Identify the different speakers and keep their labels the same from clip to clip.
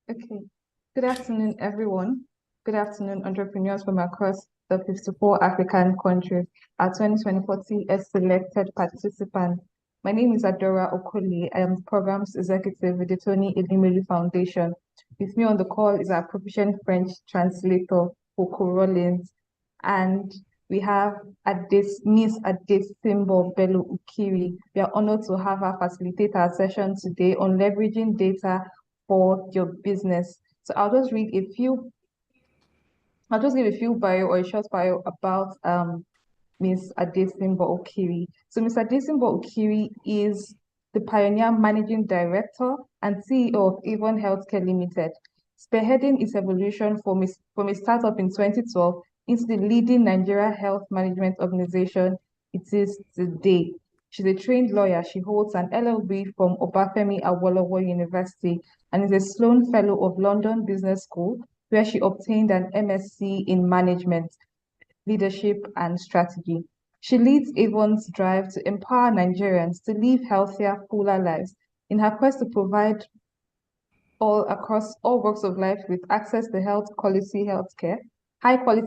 Speaker 1: Okay. Good afternoon, everyone. Good afternoon, entrepreneurs from across the 54 African countries. Our 2024 TEF selected participants. My name is Adora Okoli. I am the Programs Executive with the Tony Elimelu Foundation. With me on the call is our proficient French translator, Coco Rollins, and we have Miss Adesimbo Bello Ukiri. We are honored to have her facilitate our session today on leveraging data for your business. So I'll just give a few bio or a short bio about Ms. Adesimbo Okiri. So Ms. Adesimbo Okiri is the pioneer managing director and CEO of Avon Healthcare Limited, spearheading its evolution from a startup in 2012 into the leading Nigeria health management organization it is today. She's a trained lawyer. She holds an LLB from Obafemi Awolowo University and is a Sloan Fellow of London Business School, where she obtained an MSc in Management, Leadership, and Strategy. She leads Avon's drive to empower Nigerians to live healthier, fuller lives in her quest to provide all across all walks of life with access to high quality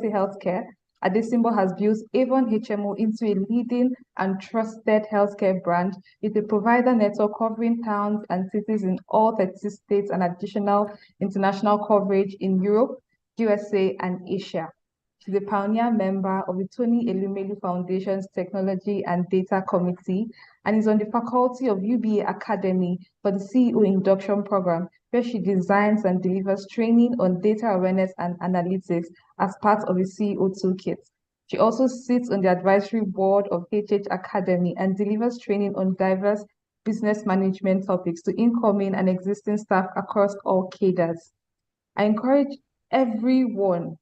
Speaker 1: healthcare. Adesimbo has built Avon HMO into a leading and trusted healthcare brand with a provider network covering towns and cities in all 30 states and additional international coverage in Europe, USA, and Asia. She's a pioneer member of the Tony Elumelu Foundation's Technology and Data Committee and is on the faculty of UBA Academy for the CEO Induction Program, where she designs and delivers training on data awareness and analytics as part of the CEO Toolkit. She also sits on the advisory board of HH Academy and delivers training on diverse business management topics to incoming and existing staff across all cadres. I encourage everyone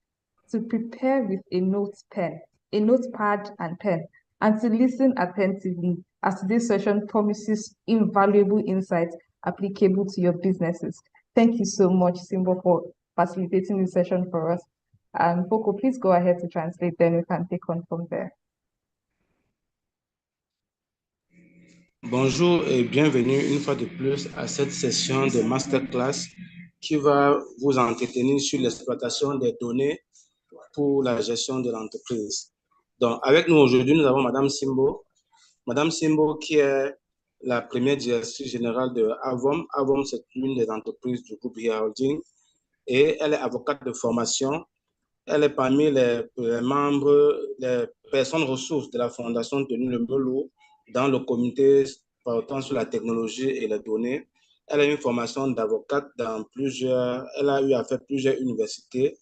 Speaker 1: to prepare with a notepad and pen, and to listen attentively as today's session promises invaluable insights applicable to your businesses. Thank you so much, Simbo, for facilitating this session for us. And Boko, please go ahead to translate, then we can take on from there.
Speaker 2: Bonjour et bienvenue une fois de plus à cette session de Masterclass qui va vous entretenir sur l'exploitation des données pour la gestion de l'entreprise. Donc, avec nous aujourd'hui, nous avons Madame Simbo. Madame Simbo qui est la première directrice générale de Avom. Avom, c'est l'une des entreprises du groupe Ria Holding et elle est avocate de formation. Elle est parmi les membres, les personnes ressources de la Fondation Denis Lemelu dans le comité portant sur la technologie et les données. Elle a une formation d'avocate dans elle a eu à faire plusieurs universités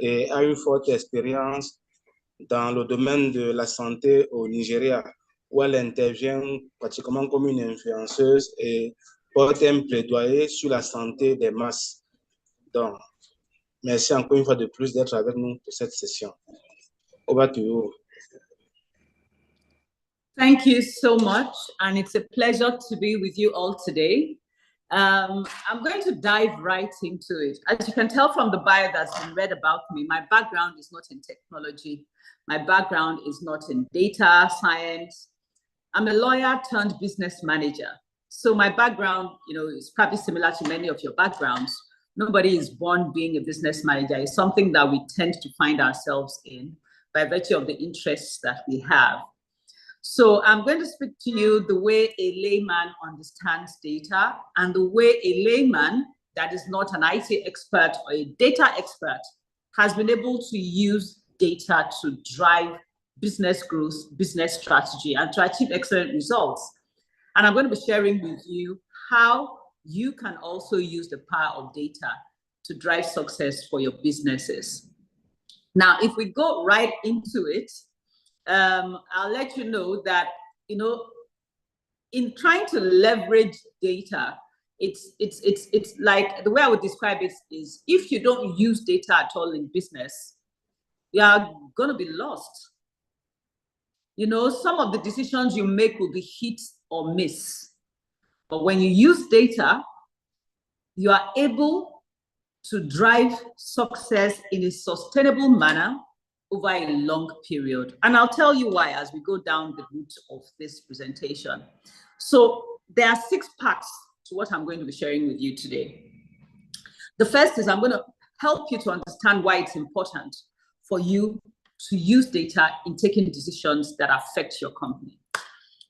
Speaker 2: et a une forte expérience dans le domaine de la santé au Nigeria, où elle intervient pratiquement comme une influenceuse et porte un plaidoyer sur la santé des masses. Donc, merci encore une fois de plus d'être avec nous pour cette session. Over to you.
Speaker 3: Thank you so much, and it's a pleasure to be with you all today. I'm going to dive right into it. As you can tell from the bio that's been read about me, my background is not in technology. My background is not in data science. I'm a lawyer turned business manager. So my background, is probably similar to many of your backgrounds. Nobody is born being a business manager. It's something that we tend to find ourselves in by virtue of the interests that we have. So I'm going to speak to you the way a layman understands data and the way a layman that is not an IT expert or a data expert has been able to use data to drive business growth, business strategy, and to achieve excellent results. And I'm going to be sharing with you how you can also use the power of data to drive success for your businesses. Now, if we go right into it, I'll let you know that, in trying to leverage data, it's like, the way I would describe it is, if you don't use data at all in business, you are going to be lost. Some of the decisions you make will be hit or miss. But when you use data, you are able to drive success in a sustainable manner over a long period. And I'll tell you why as we go down the route of this presentation. So there are 6 parts to what I'm going to be sharing with you today. The first is I'm going to help you to understand why it's important for you to use data in taking decisions that affect your company.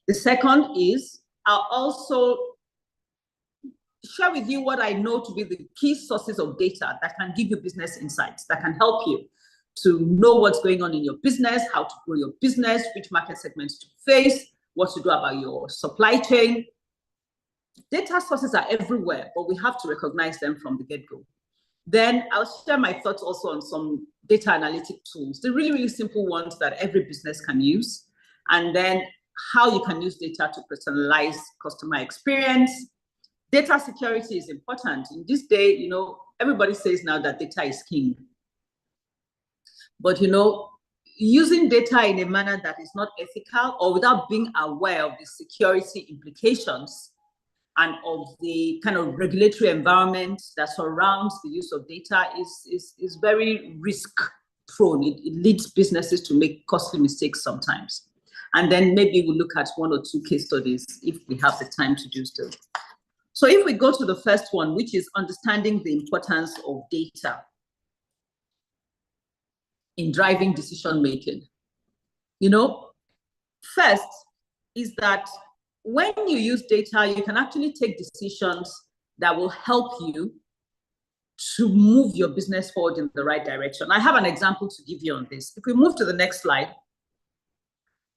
Speaker 3: The second is I'll also share with you what I know to be the key sources of data that can give you business insights, that can help you to know what's going on in your business, how to grow your business, which market segments to face, what to do about your supply chain. Data sources are everywhere, but we have to recognize them from the get-go. Then I'll share my thoughts also on some data analytic tools, the really, really simple ones that every business can use, and then how you can use data to personalize customer experience. Data security is important. In this day, you know, everybody says now that data is king. But, you know, using data in a manner that is not ethical or without being aware of the security implications and of the kind of regulatory environment that surrounds the use of data is very risk prone. It leads businesses to make costly mistakes sometimes. And then maybe we'll look at one or two case studies if we have the time to do so. So if we go to the first one, which is understanding the importance of data in driving decision making. You know, first is that when you use data, you can actually take decisions that will help you to move your business forward in the right direction. I have an example to give you on this. If we move to the next slide,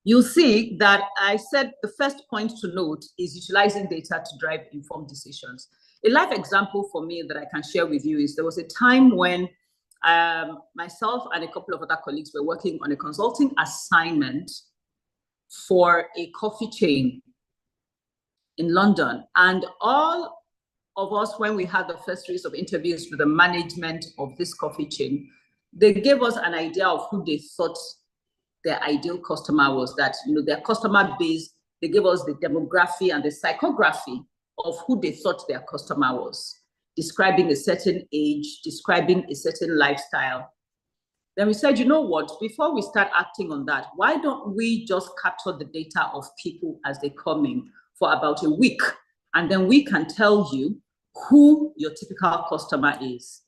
Speaker 3: you'll see that I said the first point to note is utilizing data to drive informed decisions. A live example for me that I can share with you is there was a time when myself and a couple of other colleagues were working on a consulting assignment for a coffee chain in London. And all of us, when we had the first series of interviews with the management of this coffee chain, they gave us an idea of who they thought their ideal customer was, that, you know, their customer base, they gave us the demography and the psychography of who they thought their customer was, describing a certain age, describing a certain lifestyle. Then we said, you know what, before we start acting on that, why don't we just capture the data of people as they come in for about a week, and then we can tell you who your typical customer is.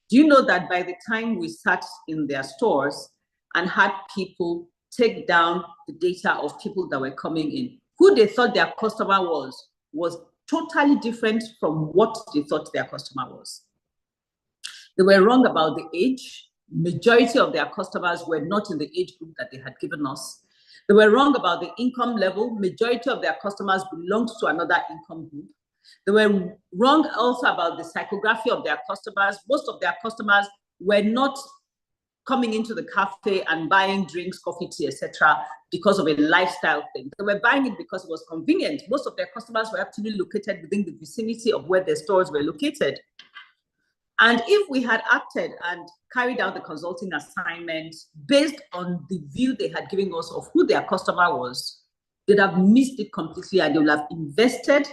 Speaker 3: Do you know that by the time we sat in their stores and had people take down the data of people that were coming in, who they thought their customer was totally different from what they thought their customer was. They were wrong about the age. Majority of their customers were not in the age group that they had given us. They were wrong about the income level. Majority of their customers belonged to another income group. They were wrong also about the psychography of their customers. Most of their customers were not coming into the cafe and buying drinks, coffee, tea, etc., because of a lifestyle thing. They were buying it because it was convenient. Most of their customers were actually located within the vicinity of where their stores were located. And if we had acted and carried out the consulting assignment based on the view they had given us of who their customer was, they'd have missed it completely, and they would have invested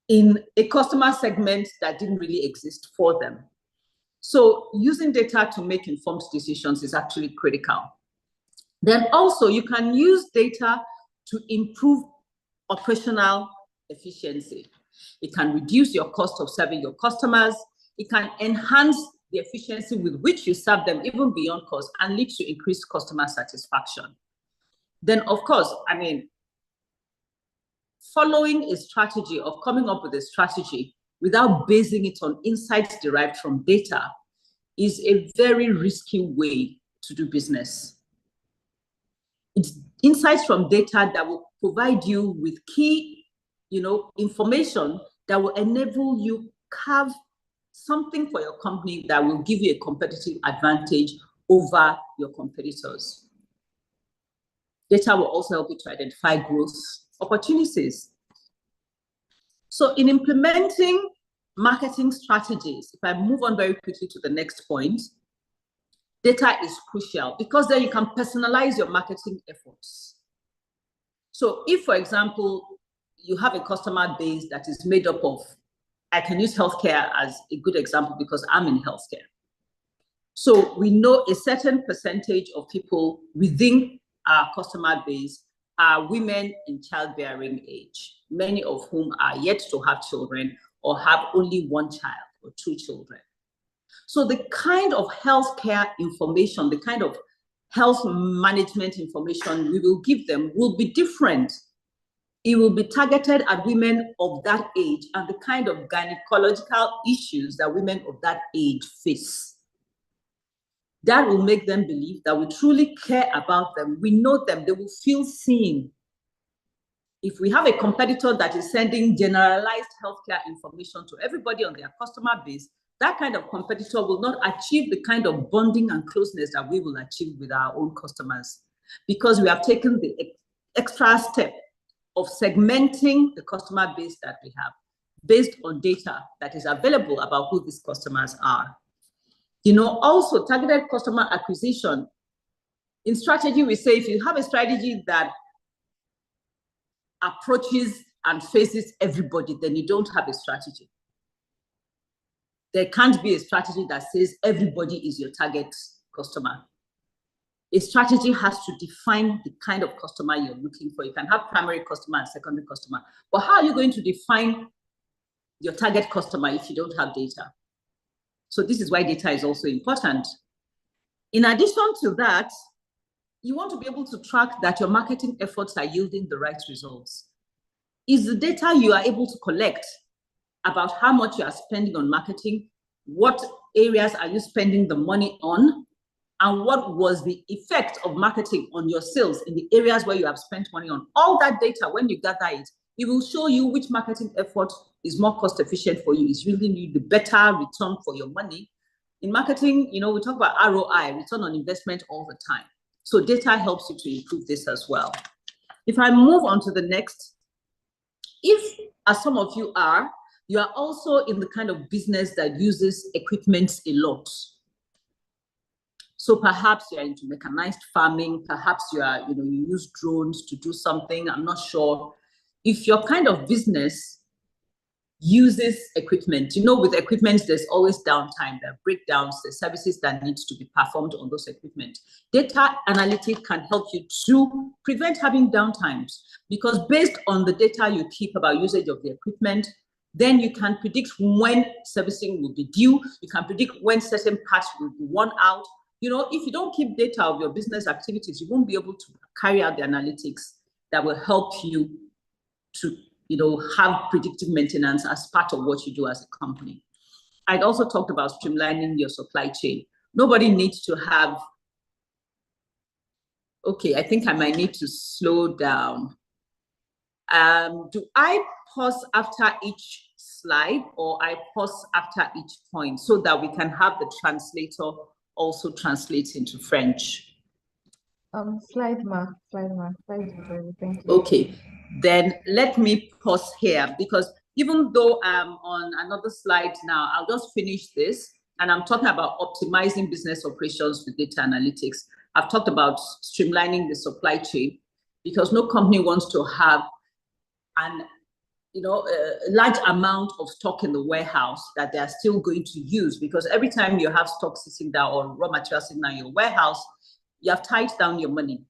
Speaker 3: in a customer segment that didn't really exist for them. So using data to make informed decisions is actually critical. Then also you can use data to improve operational efficiency. It can reduce your cost of serving your customers. It can enhance the efficiency with which you serve them, even beyond cost, and lead to increased customer satisfaction. Then, of course, I mean, following a strategy of coming up with a strategy without basing it on insights derived from data is a very risky way to do business. It's insights from data that will provide you with key, information that will enable you carve something for your company that will give you a competitive advantage over your competitors. Data will also help you to identify growth opportunities. So in implementing marketing strategies, if I move on very quickly to the next point, data is crucial because then you can personalize your marketing efforts. So if, for example, you have a customer base that is made up of, I can use healthcare as a good example because I'm in healthcare. So we know a certain percentage of people within our customer base are women in childbearing age, many of whom are yet to have children or have only one child. or 2 children. So the kind of healthcare information, the kind of health management information we will give them will be different. It will be targeted at women of that age and the kind of gynecological issues that women of that age face. That will make them believe that we truly care about them. We know them. They will feel seen. If we have a competitor that is sending generalized healthcare information to everybody on their customer base, that kind of competitor will not achieve the kind of bonding and closeness that we will achieve with our own customers, because we have taken the extra step of segmenting the customer base that we have based on data that is available about who these customers are. You know, also targeted customer acquisition. In strategy, we say if you have a strategy that approaches and faces everybody, then you don't have a strategy. There can't be a strategy that says everybody is your target customer. A strategy has to define the kind of customer you're looking for. You can have primary customer and secondary customer, but how are you going to define your target customer if you don't have data? So this is why data is also important. In addition to that, you want to be able to track that your marketing efforts are yielding the right results. Is the data you are able to collect about how much you are spending on marketing, what areas are you spending the money on, and what was the effect of marketing on your sales in the areas where you have spent money on? All that data, when you gather it, it will show you which marketing effort is more cost efficient for you, is really the better return for your money. In marketing, you know, we talk about ROI, return on investment, all the time. So data helps you to improve this as well. If I move on to the next, if, as some of you are also in the kind of business that uses equipment a lot. So perhaps you're into mechanized farming, perhaps you use drones to do something, I'm not sure. If your kind of business uses equipment, you know, with equipment, there's always downtime, there are breakdowns, there's services that need to be performed on those equipment. Data analytics can help you to prevent having downtimes, because based on the data you keep about usage of the equipment, then you can predict when servicing will be due, you can predict when certain parts will be worn out. You know, if you don't keep data of your business activities, you won't be able to carry out the analytics that will help you to, you know, have predictive maintenance as part of what you do as a company. I'd also talked about streamlining your supply chain. Nobody needs to have, okay, I think I might need to slow down. Do I pause after each slide, or I pause after each point so that we can have the translator also translate into French?
Speaker 1: Slide mark, thank you.
Speaker 3: Okay, then let me pause here, because even though I'm on another slide now, I'll just finish this, and I'm talking about optimizing business operations with data analytics. I've talked about streamlining the supply chain, because no company wants to have a large amount of stock in the warehouse that they are still going to use, because every time you have stock sitting down or raw material sitting down in your warehouse, you have tied down your money.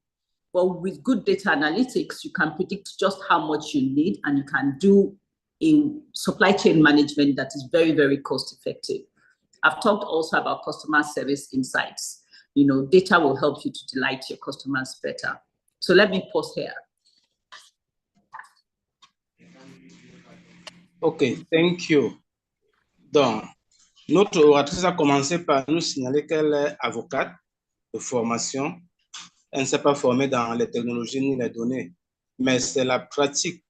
Speaker 3: But with good data analytics, you can predict just how much you need, and you can do a supply chain management that is very, very cost effective. I've talked also about customer service insights. You know, data will help you to delight your customers better. So let me pause here.
Speaker 2: OK, thank you. Donc, notre oratrice a commencé par nous signaler qu'elle est avocate de formation. Elle ne s'est pas formée dans les technologies ni les données, mais c'est la pratique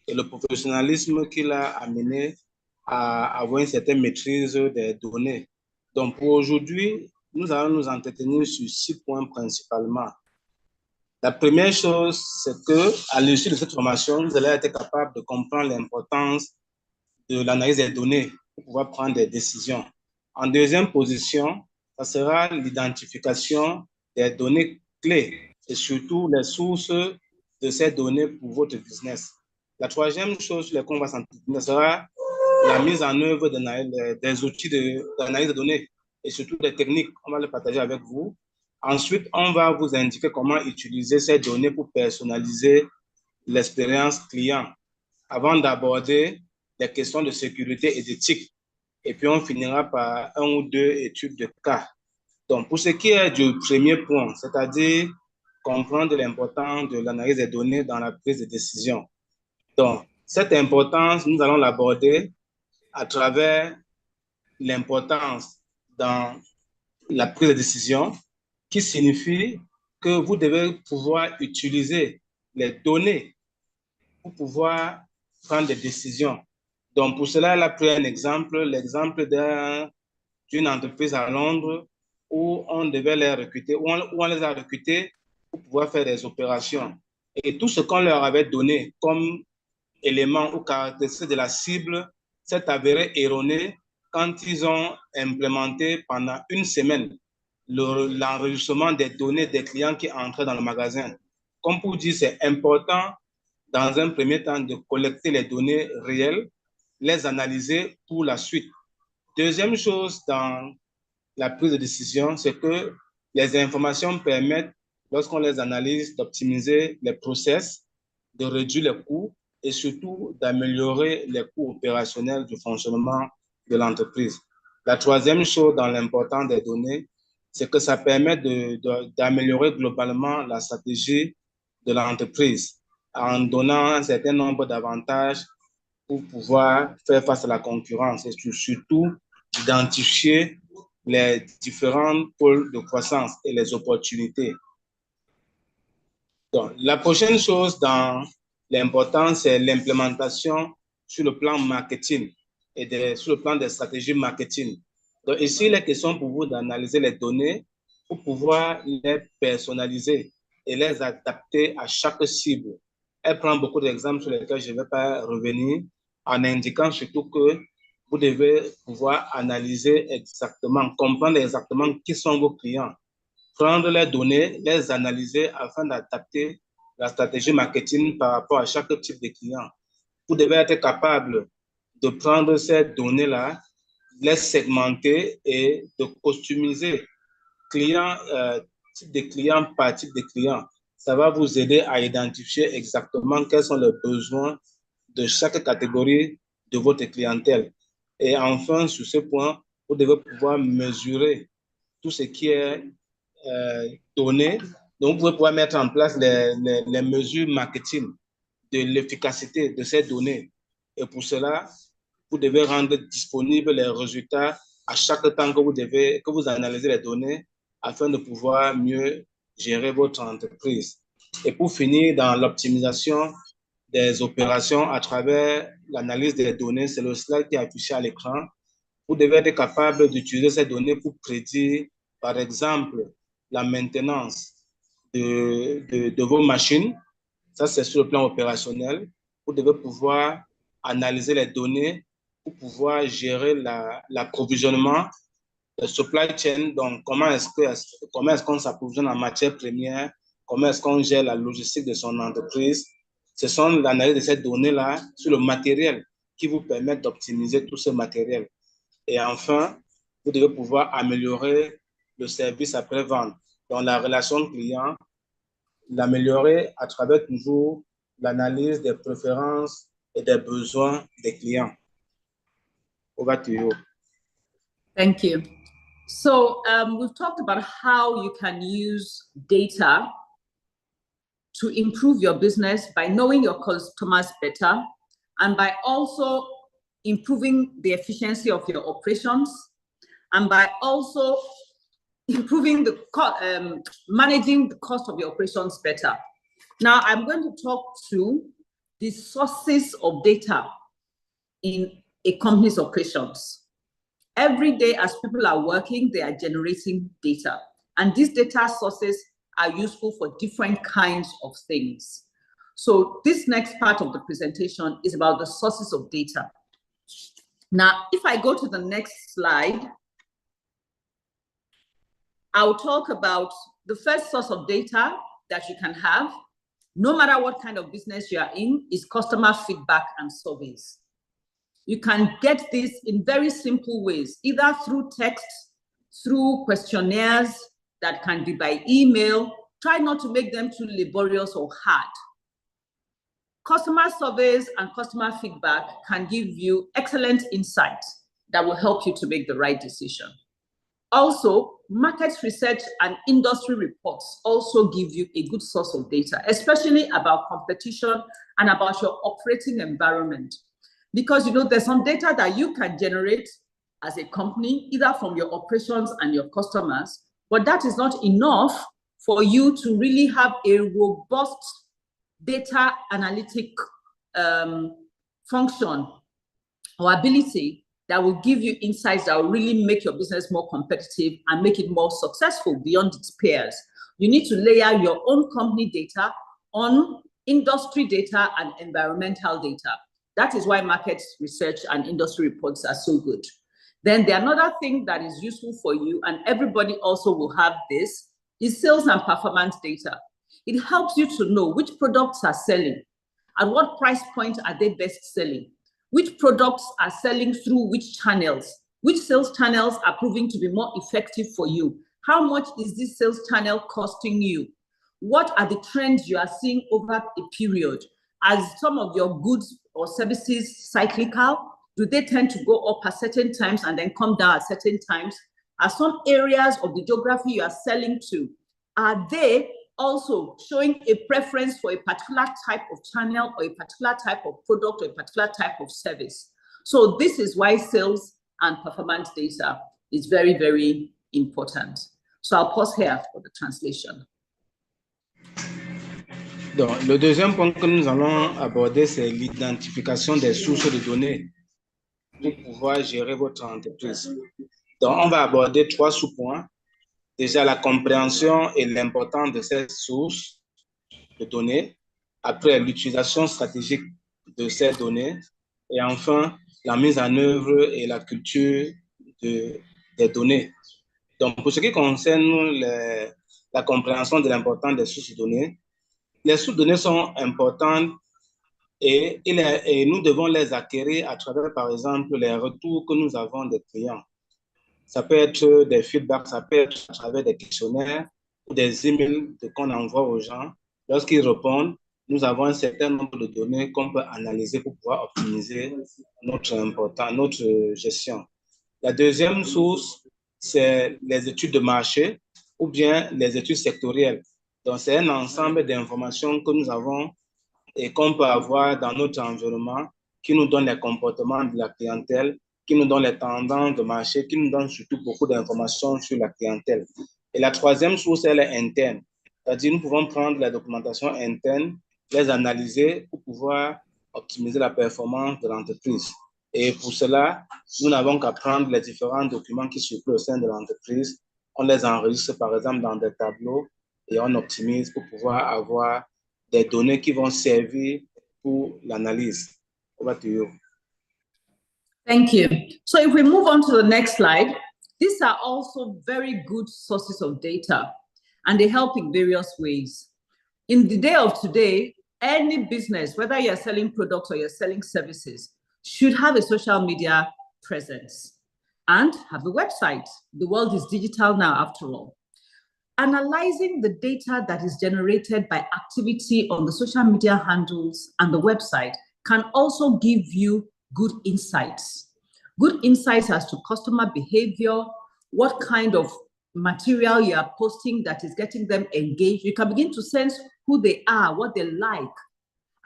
Speaker 2: et le professionnalisme qui l'a amené à avoir une certaine maîtrise des données. Donc, pour aujourd'hui, nous allons nous entretenir sur 6 points principalement. La première chose, c'est qu'à l'issue de cette formation, vous allez être capable de comprendre l'importance de l'analyse des données pour pouvoir prendre des décisions. En deuxième position, ça sera l'identification des données clés et surtout les sources de ces données pour votre business. La troisième chose sur laquelle on va s'entretenir sera la mise en œuvre des outils d'analyse de données et surtout des techniques. On va les partager avec vous. Ensuite, on va vous indiquer comment utiliser ces données pour personnaliser l'expérience client avant d'aborder les questions de sécurité et d'éthique. et puis on finira par 1 ou 2 études de cas. Donc, pour ce qui est du premier point, c'est-à-dire comprendre l'importance de l'analyse des données dans la prise de décision. Donc, cette importance, nous allons l'aborder à travers l'importance dans la prise de décision, qui signifie que vous devez pouvoir utiliser les données pour pouvoir prendre des décisions. Donc, pour cela, elle a pris un exemple, l'exemple d'une entreprise à Londres où on devait les recruter, où on les a recrutés pour pouvoir faire des opérations. Et tout ce qu'on leur avait donné comme élément ou caractéristique de la cible s'est avéré erroné quand ils ont implémenté pendant 1 semaine l'enregistrement des données des clients qui entraient dans le magasin. Comme pour dire, c'est important dans un premier temps de collecter les données réelles, les analyser pour la suite. Deuxième chose dans la prise de décision, c'est que les informations permettent, lorsqu'on les analyse, d'optimiser les process, de réduire les coûts et surtout d'améliorer les coûts opérationnels du fonctionnement de l'entreprise. La troisième chose dans l'importance des données, c'est que ça permet d'améliorer globalement la stratégie de l'entreprise en donnant un certain nombre d'avantages pour pouvoir faire face à la concurrence et surtout identifier les différents pôles de croissance et les opportunités. Donc, la prochaine chose dans l'importance, c'est l'implémentation sur le plan marketing et sur le plan des stratégies marketing. Donc, ici, il est question pour vous d'analyser les données pour pouvoir les personnaliser et les adapter à chaque cible. Elle prend beaucoup d'exemples sur lesquels je ne vais pas revenir, en indiquant surtout que vous devez pouvoir analyser exactement, comprendre exactement qui sont vos clients, prendre les données, les analyser afin d'adapter la stratégie marketing par rapport à chaque type de client. Vous devez être capable de prendre ces données-là, les segmenter et de customiser type de client par type de client. Ça va vous aider à identifier exactement quels sont les besoins de chaque catégorie de votre clientèle. Et enfin, sur ce point, vous devez pouvoir mesurer tout ce qui est donné. Donc, vous pouvez pouvoir mettre en place les mesures marketing de l'efficacité de ces données. Et pour cela, vous devez rendre disponibles les résultats à chaque temps que vous analysez les données afin de pouvoir mieux gérer votre entreprise. Et pour finir, dans l'optimisation des opérations à travers l'analyse des données, c'est le slide qui est affiché à l'écran. Vous devez être capable d'utiliser ces données pour prédire, par exemple, la maintenance de vos machines. Ça, c'est sur le plan opérationnel. Vous devez pouvoir analyser les données pour pouvoir gérer l'approvisionnement, le supply chain. Donc, comment est-ce qu'on s'approvisionne en matières premières? Comment est-ce qu'on gère la logistique de son entreprise? Ce sont l'analyse de ces données-là sur le matériel qui vous permet d'optimiser tout ce matériel. Et enfin, vous devez pouvoir améliorer le service après-vente. Donc, la relation client, l'améliorer à travers toujours l'analyse des préférences et des besoins des clients. Over to you.
Speaker 3: Thank you. So we've talked about how you can use data to improve your business by knowing your customers better and by also improving the efficiency of your operations and by also improving managing the cost of your operations better. Now, I'm going to talk to the sources of data in a company's operations. Every day, as people are working, they are generating data. And these data sources are useful for different kinds of things. So this next part of the presentation is about the sources of data. Now, if I go to the next slide, I'll talk about the first source of data that you can have, no matter what kind of business you are in, is customer feedback and surveys. You can get this in very simple ways, either through text, through questionnaires that can be by email. Try not to make them too laborious or hard. Customer surveys and customer feedback can give you excellent insight that will help you to make the right decision. Also, market research and industry reports also give you a good source of data, especially about competition and about your operating environment. Because, you know, there's some data that you can generate as a company, either from your operations and your customers, but that is not enough for you to really have a robust data analytic function or ability that will give you insights that will really make your business more competitive and make it more successful beyond its peers. You need to layer your own company data on industry data and environmental data. That is why market research and industry reports are so good. Then the another thing that is useful for you, and everybody also will have this, is sales and performance data. It helps you to know which products are selling, at what price point are they best selling, which products are selling through which channels, which sales channels are proving to be more effective for you, how much is this sales channel costing you, what are the trends you are seeing over a period. As some of your goods or services cyclical, do they tend to go up at certain times and then come down at certain times? Are some areas of the geography you are selling to, are they also showing a preference for a particular type of channel or a particular type of product or a particular type of service? So this is why sales and performance data is very, very important. So I'll pause here for the translation.
Speaker 2: Donc, le deuxième point que nous allons aborder, c'est l'identification des sources de données pour pouvoir gérer votre entreprise. Donc, on va aborder 3 sous-points. Déjà, la compréhension et l'importance de ces sources de données. Après, l'utilisation stratégique de ces données. Et enfin, la mise en œuvre et la culture des données. Donc, pour ce qui concerne la compréhension de l'importance des sources de données, les sources de données sont importantes et nous devons les acquérir à travers, par exemple, les retours que nous avons des clients. Ça peut être des feedbacks, ça peut être à travers des questionnaires ou des emails qu'on envoie aux gens. Lorsqu'ils répondent, nous avons un certain nombre de données qu'on peut analyser pour pouvoir optimiser notre gestion. La deuxième source, c'est les études de marché ou bien les études sectorielles. Donc, c'est un ensemble d'informations que nous avons et qu'on peut avoir dans notre environnement qui nous donne les comportements de la clientèle, qui nous donne les tendances de marché, qui nous donne surtout beaucoup d'informations sur la clientèle. Et la troisième source, elle est interne. C'est-à-dire, nous pouvons prendre la documentation interne, les analyser pour pouvoir optimiser la performance de l'entreprise. Et pour cela, nous n'avons qu'à prendre les différents documents qui circulent au sein de l'entreprise. On les enregistre, par exemple, dans des tableaux et on optimise pour pouvoir avoir des données qui vont servir pour l'analyse. Over to you.
Speaker 3: Thank you. So if we move on to the next slide, these are also very good sources of data, and they help in various ways. In the day of today, any business, whether you're selling products or you're selling services, should have a social media presence and have a website. The world is digital now, after all. Analyzing the data that is generated by activity on the social media handles and the website can also give you good insights. Good insights as to customer behavior, what kind of material you are posting that is getting them engaged. You can begin to sense who they are, what they like.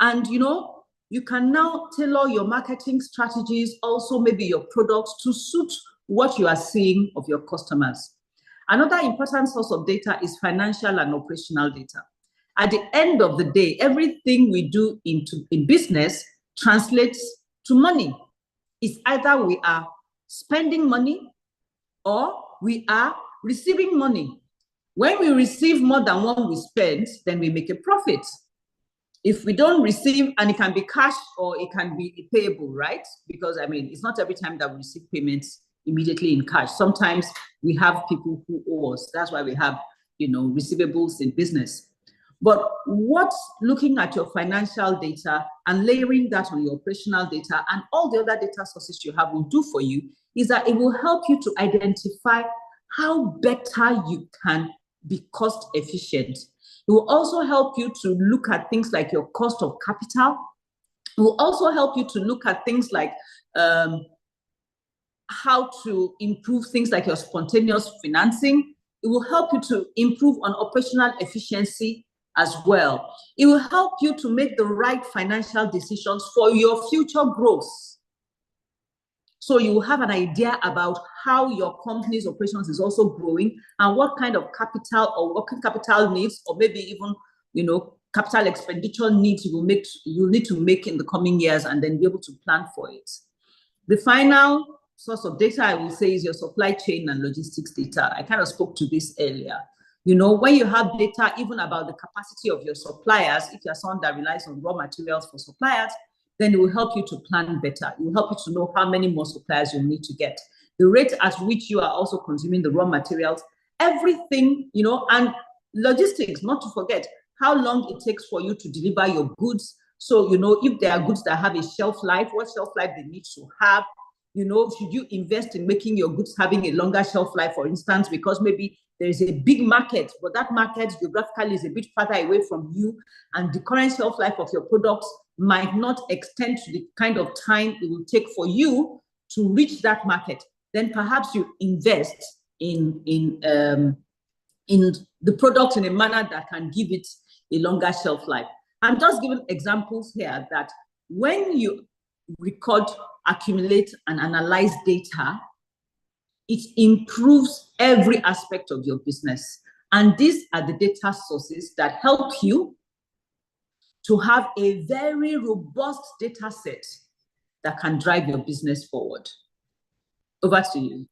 Speaker 3: And, you know, you can now tailor your marketing strategies, also maybe your products, to suit what you are seeing of your customers. Another important source of data is financial and operational data. At the end of the day, everything we do in business translates to money. It's either we are spending money or we are receiving money. When we receive more than what we spend, then we make a profit. If we don't receive, and it can be cash or it can be payable, right? Because, I mean, it's not every time that we receive payments immediately in cash. Sometimes we have people who owe us. That's why we have, you know, receivables in business. But what looking at your financial data and layering that on your operational data and all the other data sources you have will do for you is that it will help you to identify how better you can be cost efficient. It will also help you to look at things like your cost of capital. It will also help you to look at things like how to improve things like your spontaneous financing. It will help you to improve on operational efficiency as well. It will help you to make the right financial decisions for your future growth. So you will have an idea about how your company's operations is also growing and what kind of capital or working capital needs, or maybe even, you know, capital expenditure needs you'll need to make in the coming years, and then be able to plan for it. The final source of data, I will say, is your supply chain and logistics data. I kind of spoke to this earlier. You know, when you have data even about the capacity of your suppliers, if you're someone that relies on raw materials for suppliers, then it will help you to plan better. It will help you to know how many more suppliers you need to get, the rate at which you are also consuming the raw materials, everything, you know, and logistics, not to forget how long it takes for you to deliver your goods. So, you know, if there are goods that have a shelf life, what shelf life they need to have, you know, should you invest in making your goods having a longer shelf life, for instance, because maybe there is a big market, but that market geographically is a bit farther away from you, and the current shelf life of your products might not extend to the kind of time it will take for you to reach that market, then perhaps you invest in the product in a manner that can give it a longer shelf life. I'm just giving examples here that when you record, accumulate, and analyze data, it improves every aspect of your business. And these are the data sources that help you to have a very robust data set that can drive your business forward. Over to you.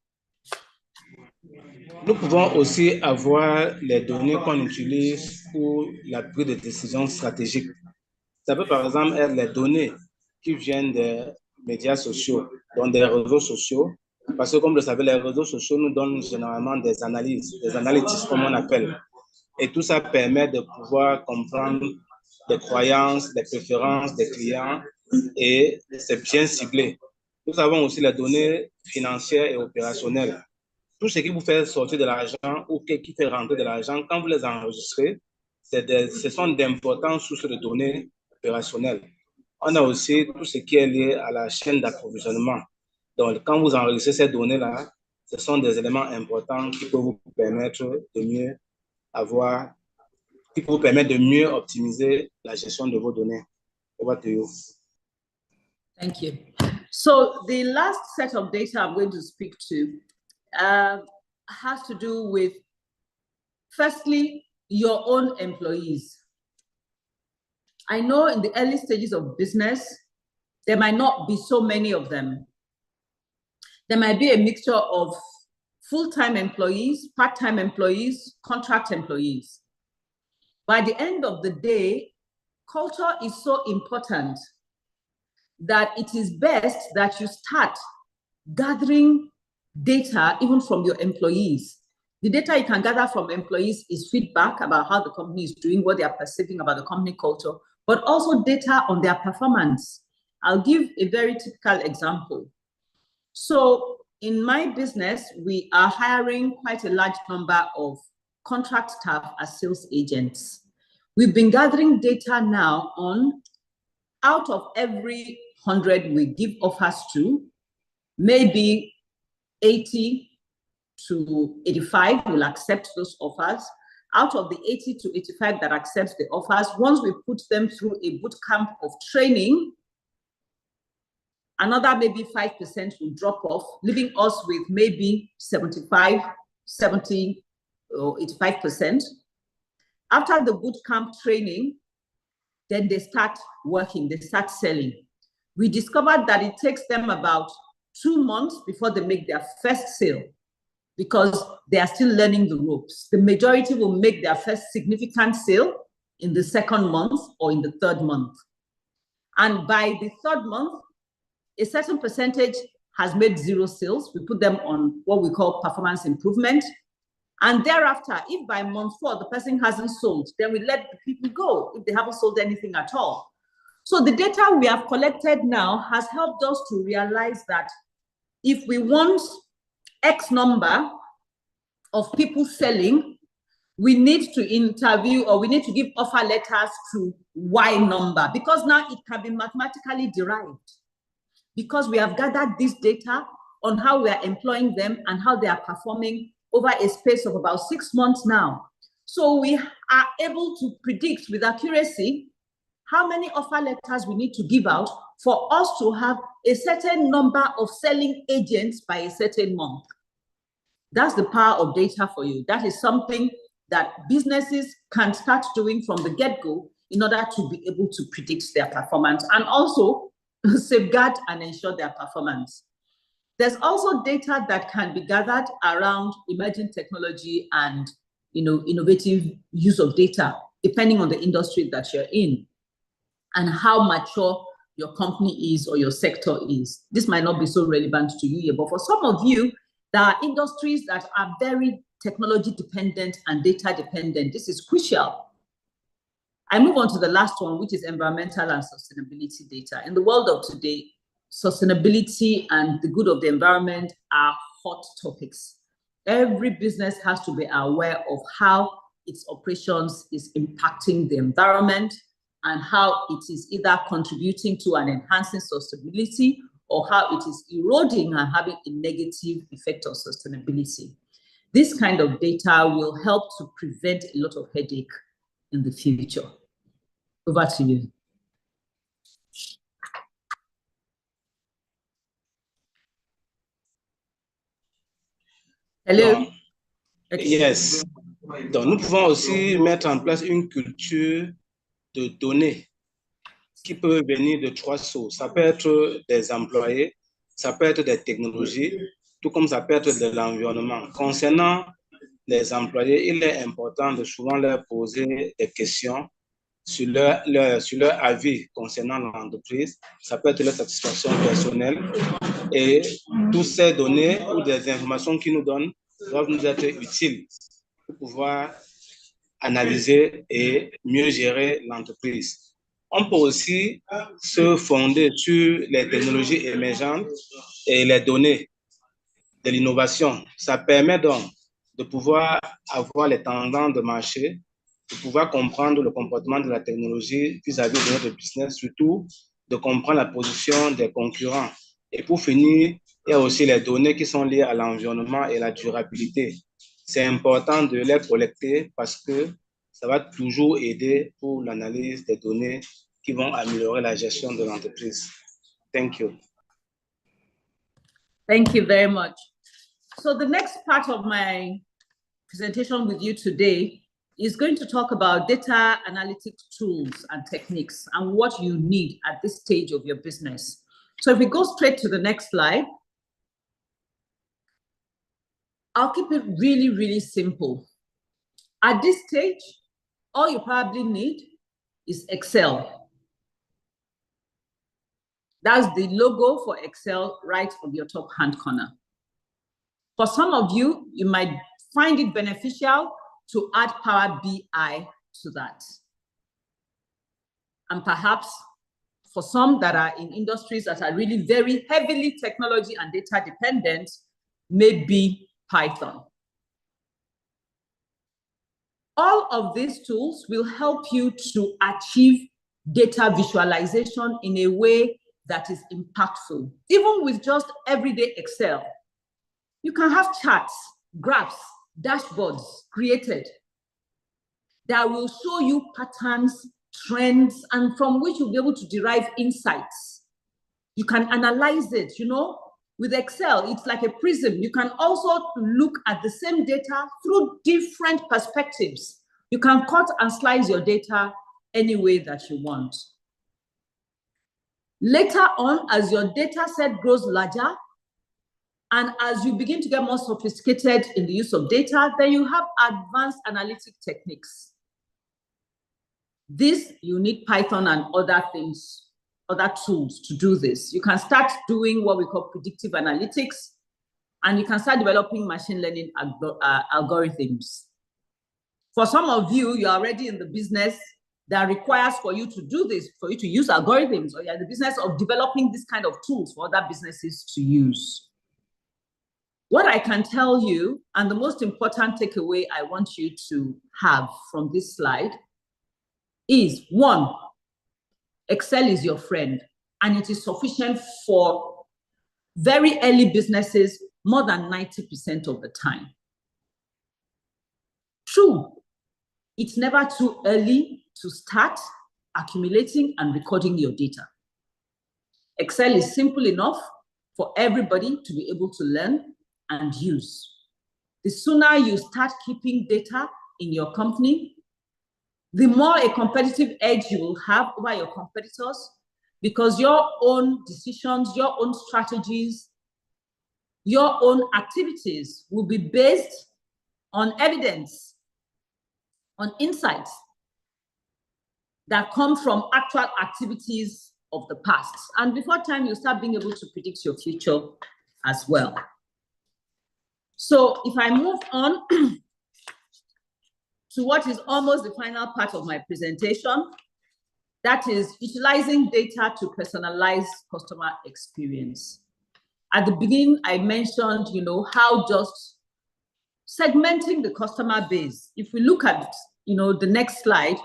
Speaker 2: Nous pouvons aussi avoir les données qu'on utilise pour la prise de décisions stratégiques. Ça peut par exemple être les données qui viennent des médias sociaux, donc des réseaux sociaux, parce que comme vous le savez, les réseaux sociaux nous donnent généralement des analyses, des analytics comme on appelle. Et tout ça permet de pouvoir comprendre des croyances, des préférences des clients, et c'est bien ciblé. Nous avons aussi les données financières et opérationnelles. Tout ce qui vous fait sortir de l'argent ou qui fait rentrer de l'argent, quand vous les enregistrez, ce sont d'importantes sources de données opérationnelles. On a aussi tout ce qui est lié à la chaîne d'approvisionnement. Donc, quand vous enregistrez ces données-là, ce sont des éléments importants qui peuvent vous permettre de mieux avoir, qui peuvent vous permettre de mieux optimiser la gestion de vos données. Over to you.
Speaker 3: Thank you. So the last set of data I'm going to speak to has to do with, firstly, your own employees. I know in the early stages of business, there might not be so many of them. There might be a mixture of full-time employees, part-time employees, contract employees. By the end of the day, culture is so important that it is best that you start gathering data even from your employees. The data you can gather from employees is feedback about how the company is doing, what they are perceiving about the company culture, but also data on their performance. I'll give a very typical example. So in my business, we are hiring quite a large number of contract staff as sales agents. We've been gathering data now on, out of every 100 we give offers to, maybe 80 to 85 will accept those offers. Out of the 80 to 85 that accepts the offers, once we put them through a boot camp of training, another maybe 5% will drop off, leaving us with maybe 75, 70 or 85%. After the boot camp training, then they start working, they start selling. We discovered that it takes them about 2 months before they make their first sale, because they are still learning the ropes. The majority will make their first significant sale in the 2nd month or in the 3rd month. And by the 3rd month, a certain percentage has made 0 sales. We put them on what we call performance improvement. And thereafter, if by month 4, the person hasn't sold, then we let the people go if they haven't sold anything at all. So the data we have collected now has helped us to realize that if we want X number of people selling, we need to interview, or we need to give offer letters to Y number, because now it can be mathematically derived. Because we have gathered this data on how we are employing them and how they are performing over a space of about 6 months now. So we are able to predict with accuracy how many offer letters we need to give out for us to have a certain number of selling agents by a certain month. That's the power of data for you. That is something that businesses can start doing from the get-go in order to be able to predict their performance and also safeguard and ensure their performance. There's also data that can be gathered around emerging technology and innovative use of data, depending on the industry that you're in and how mature your company is or your sector is. This might not be so relevant to you here, but for some of you, there are industries that are very technology dependent and data dependent. This is crucial. I move on to the last one, which is environmental and sustainability data. In the world of today, sustainability and the good of the environment are hot topics. Every business has to be aware of how its operations is impacting the environment and how it is either contributing to and enhancing sustainability or how it is eroding and having a negative effect on sustainability. This kind of data will help to prevent a lot of headache in the future. Over to you. Hello.
Speaker 2: Yes. Donc, nous pouvons aussi mettre en place une culture de données qui peut venir de 3 sources. Ça peut être des employés, ça peut être des technologies, tout comme ça peut être de l'environnement. Concernant les employés, il est important de souvent leur poser des questions sur leur avis concernant l'entreprise. Ça peut être leur satisfaction personnelle. Et toutes ces données ou des informations qu'ils nous donnent doivent nous être utiles pour pouvoir analyser et mieux gérer l'entreprise. On peut aussi se fonder sur les technologies émergentes et les données de l'innovation. Ça permet donc de pouvoir avoir les tendances de marché, de pouvoir comprendre le comportement de la technologie vis-à-vis de notre business, surtout de comprendre la position des concurrents. Et pour finir, il y a aussi les données qui sont liées à l'environnement et la durabilité. C'est important de les collecter parce que ça va toujours aider pour l'analyse des données qui vont améliorer la gestion de l'entreprise. Thank you.
Speaker 3: Thank you very much. So the next part of my presentation with you today is going to talk about data analytics tools and techniques and what you need at this stage of your business. So if we go straight to the next slide, I'll keep it really, really simple. At this stage, all you probably need is Excel. That's the logo for Excel right on your top hand corner. For some of you, you might find it beneficial to add Power BI to that. And perhaps for some that are in industries that are really very heavily technology and data dependent, maybe Python. All of these tools will help you to achieve data visualization in a way that is impactful. Even with just everyday Excel, you can have charts, graphs, dashboards created that will show you patterns, trends, and from which you'll be able to derive insights. You can analyze it, with Excel, it's like a prism. You can also look at the same data through different perspectives. You can cut and slice your data any way that you want. Later on, as your data set grows larger, and as you begin to get more sophisticated in the use of data, then you have advanced analytic techniques. This, you need Python and other things, other tools to do this. You can start doing what we call predictive analytics, and you can start developing machine learning algorithms. For some of you, you're already in the business that requires for you to do this, for you to use algorithms, or you're in the business of developing this kind of tools for other businesses to use. What I can tell you, and the most important takeaway I want you to have from this slide is, one, Excel is your friend, and it is sufficient for very early businesses more than 90% of the time. True, it's never too early to start accumulating and recording your data. Excel is simple enough for everybody to be able to learn and use. The sooner you start keeping data in your company, the more a competitive edge you will have over your competitors, because your own decisions, your own strategies, your own activities will be based on evidence, on insights that come from actual activities of the past. And before time, you start being able to predict your future as well. So if I move on to what is almost the final part of my presentation, that is utilizing data to personalize customer experience. At the beginning, I mentioned, how just segmenting the customer base. If we look at, the next slide,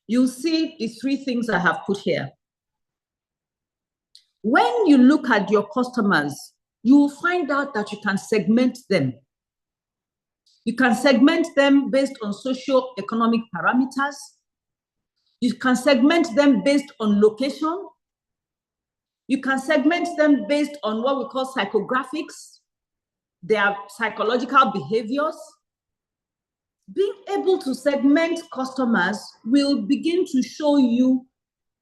Speaker 3: you'll see the three things I have put here. When you look at your customers, you will find out that you can segment them. You can segment them based on socio-economic parameters. You can segment them based on location. You can segment them based on what we call psychographics, their psychological behaviors. Being able to segment customers will begin to show you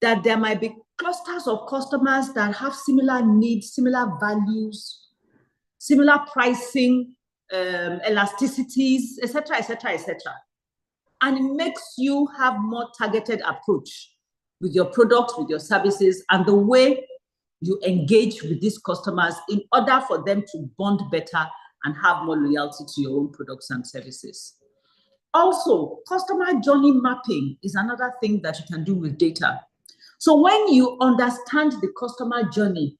Speaker 3: that there might be clusters of customers that have similar needs, similar values, similar pricing, elasticities, etc., etc., etc. And it makes you have more targeted approach with your product, with your services, and the way you engage with these customers in order for them to bond better and have more loyalty to your own products and services. Also, customer journey mapping is another thing that you can do with data. So when you understand the customer journey,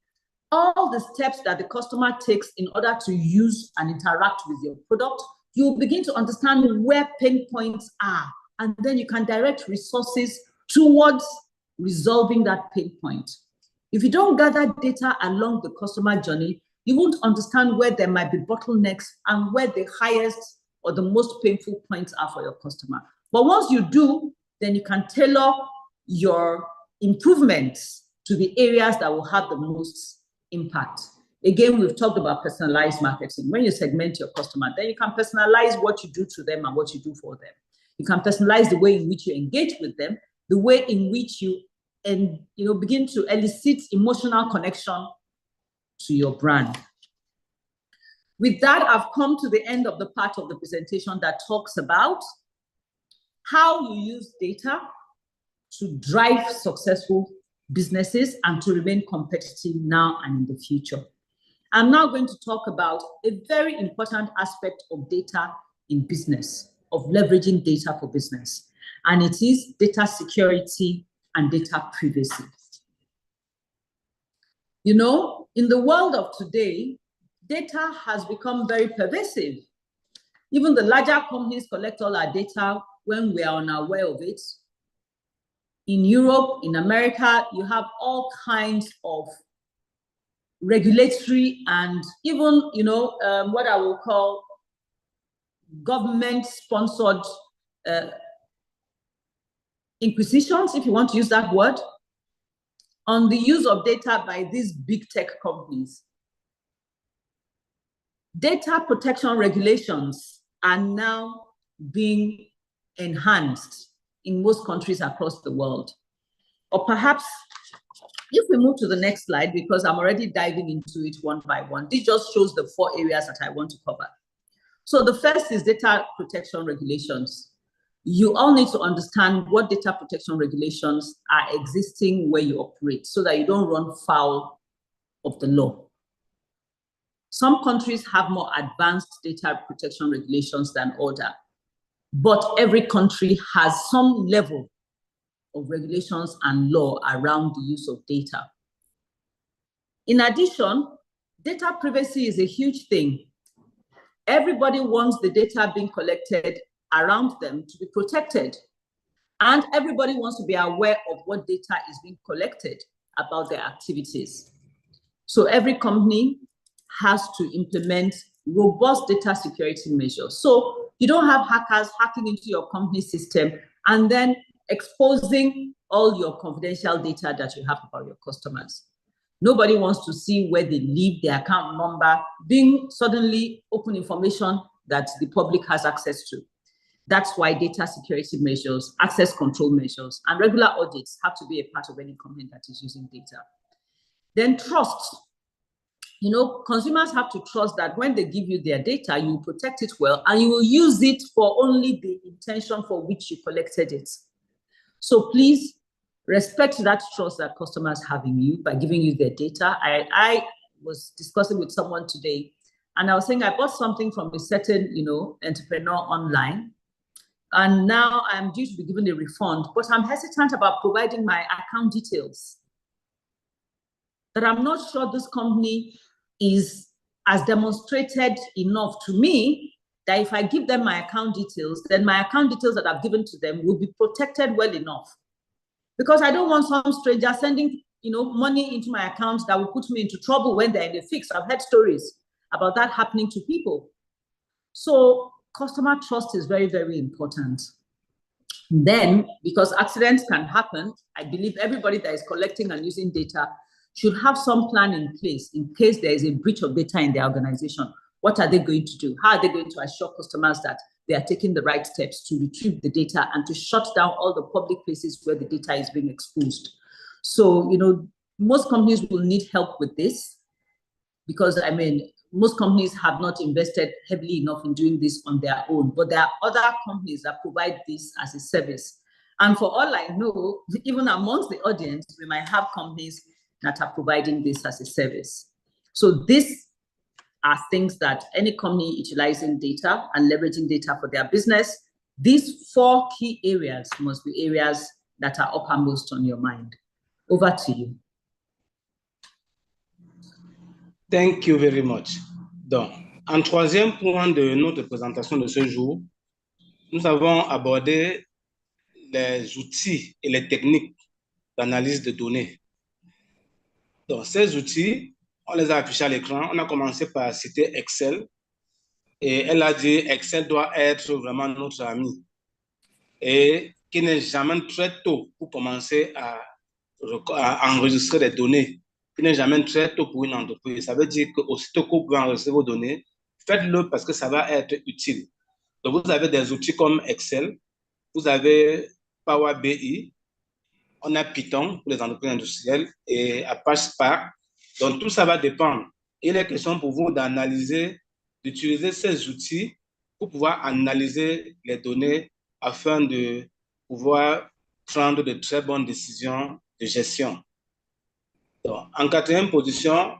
Speaker 3: all the steps that the customer takes in order to use and interact with your product, you begin to understand where pain points are, and then you can direct resources towards resolving that pain point. If you don't gather data along the customer journey, you won't understand where there might be bottlenecks and where the highest or the most painful points are for your customer. But once you do, then you can tailor your improvements to the areas that will have the most impact. Again, we've talked about personalized marketing. When you segment your customer, then you can personalize what you do to them and what you do for them. You can personalize the way in which you engage with them, the way in which you begin to elicit emotional connection to your brand. With that, I've come to the end of the part of the presentation that talks about how you use data to drive successful businesses and to remain competitive now and in the future. I'm now going to talk about a very important aspect of data in business, of leveraging data for business, and it is data security and data privacy. In the world of today, data has become very pervasive. Even the larger companies collect all our data when we are unaware of it. In Europe, in America, you have all kinds of regulatory and even, what I will call government-sponsored inquisitions, if you want to use that word, on the use of data by these big tech companies. Data protection regulations are now being enhanced in most countries across the world. Or perhaps, if we move to the next slide, because I'm already diving into it one by one, this just shows the 4 areas that I want to cover. So the first is data protection regulations. You all need to understand what data protection regulations are existing where you operate so that you don't run foul of the law. Some countries have more advanced data protection regulations than others, but every country has some level of regulations and law around the use of data. In addition, data privacy is a huge thing. Everybody wants the data being collected around them to be protected. And everybody wants to be aware of what data is being collected about their activities. So every company has to implement robust data security measures. So you don't have hackers hacking into your company system and then exposing all your confidential data that you have about your customers. Nobody wants to see where they live, their account number, being suddenly open information that the public has access to. That's why data security measures, access control measures, and regular audits have to be a part of any company that is using data. Then trust. You know, consumers have to trust that when they give you their data, you protect it well and you will use it for only the intention for which you collected it. So please respect that trust that customers have in you by giving you their data. I was discussing with someone today, and I was saying I bought something from a certain, entrepreneur online, and now I'm due to be given a refund, but I'm hesitant about providing my account details. That I'm not sure this company has demonstrated enough to me that if I give them my account details, then my account details that I've given to them will be protected well enough. Because I don't want some stranger sending, money into my account that will put me into trouble when they're in a fix. I've heard stories about that happening to people. So customer trust is very, very important. Then, because accidents can happen, I believe everybody that is collecting and using data should have some plan in place in case there is a breach of data in their organization. What are they going to do? How are they going to assure customers that they are taking the right steps to retrieve the data and to shut down all the public places where the data is being exposed? So, most companies will need help with this because, most companies have not invested heavily enough in doing this on their own, but there are other companies that provide this as a service. And for all I know, even amongst the audience, we might have companies that are providing this as a service. So these are things that any company utilizing data and leveraging data for their business, these 4 key areas must be areas that are uppermost on your mind. Over to you.
Speaker 2: Thank you very much. Donc, en troisième point de notre présentation de ce jour, nous avons abordé les outils et les techniques d'analyse de données. Donc, ces outils, on les a affichés à l'écran. On a commencé par citer Excel. Et elle a dit Excel doit être vraiment notre ami. Et qu'il n'est jamais très tôt pour commencer à enregistrer des données. Il n'est jamais très tôt pour une entreprise. Ça veut dire qu'aussitôt que vous pouvez enregistrer vos données, faites-le parce que ça va être utile. Donc, vous avez des outils comme Excel, vous avez Power BI, on a Python pour les entreprises industrielles et Apache Spark. Donc, tout ça va dépendre. Il est question pour vous d'analyser, d'utiliser ces outils pour pouvoir analyser les données afin de pouvoir prendre de très bonnes décisions de gestion. Donc, en quatrième position,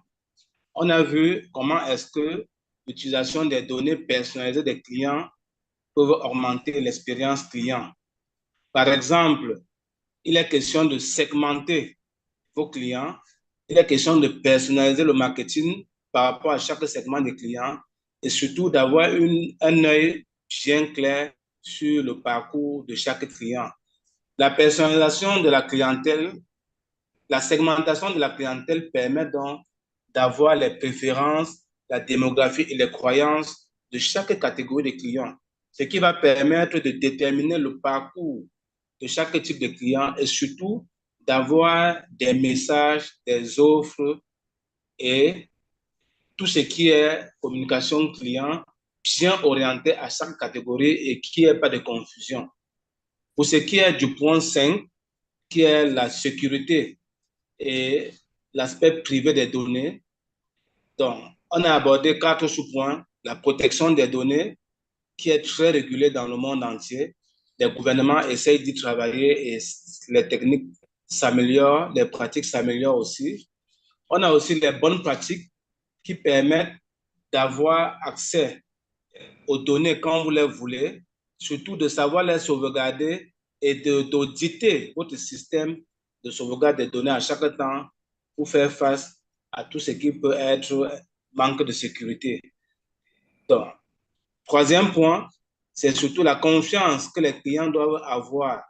Speaker 2: on a vu comment est-ce que l'utilisation des données personnalisées des clients peuvent augmenter l'expérience client. Par exemple, il est question de segmenter vos clients, il est question de personnaliser le marketing par rapport à chaque segment des clients et surtout d'avoir un œil bien clair sur le parcours de chaque client. La personnalisation de la clientèle, la segmentation de la clientèle permet donc d'avoir les préférences, la démographie et les croyances de chaque catégorie de clients, ce qui va permettre de déterminer le parcours de chaque type de client et surtout d'avoir des messages, des offres et tout ce qui est communication client bien orienté à chaque catégorie et qu'il n'y ait pas de confusion. Pour ce qui est du point 5, qui est la sécurité et l'aspect privé des données, donc on a abordé 4 sous-points. La protection des données, qui est très régulée dans le monde entier. Les gouvernements essayent d'y travailler et les techniques s'améliorent, les pratiques s'améliorent aussi. On a aussi les bonnes pratiques qui permettent d'avoir accès aux données quand vous les voulez, surtout de savoir les sauvegarder et d'auditer votre système de sauvegarde des données à chaque temps pour faire face à tout ce qui peut être manque de sécurité. Donc, troisième point, c'est surtout la confiance que les clients doivent avoir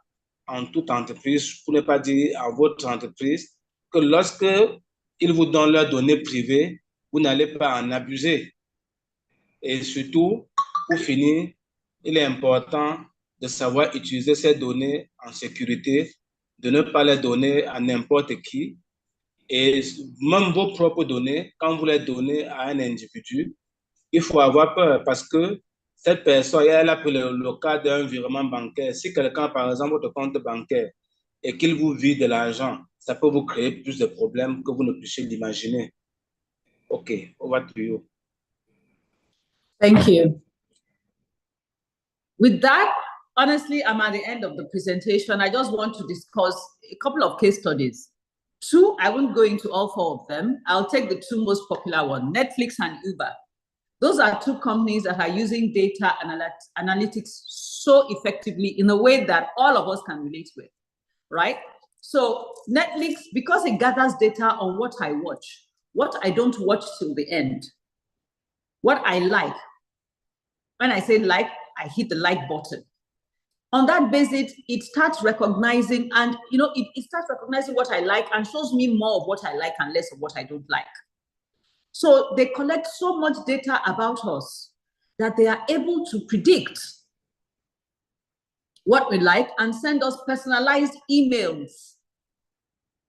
Speaker 2: en toute entreprise, pour ne pas dire en votre entreprise, que lorsque ils vous donnent leurs données privées, vous n'allez pas en abuser. Et surtout, pour finir, il est important de savoir utiliser ces données en sécurité, de ne pas les donner à n'importe qui. Et même vos propres données, quand vous les donnez à un individu, il faut avoir peur parce que cette personne, elle a pris le cas d'un virement bancaire. Si quelqu'un, par exemple, votre compte bancaire, et qu'il vous vide de l'argent, ça peut vous créer plus de problèmes que vous ne puissiez l'imaginer. OK, over to you.
Speaker 3: Thank you. With that, honestly, I'm at the end of the presentation. I just want to discuss a couple of case studies. Two, I won't go into all four of them. I'll take the two most popular ones, Netflix and Uber. Those are two companies that are using data analytics so effectively in a way that all of us can relate with, right? So Netflix, because it gathers data on what I watch, what I don't watch till the end, what I like. When I say like, I hit the like button. On that basis, it starts recognizing, and it starts recognizing what I like and shows me more of what I like and less of what I don't like. So they collect so much data about us that they are able to predict what we like and send us personalized emails.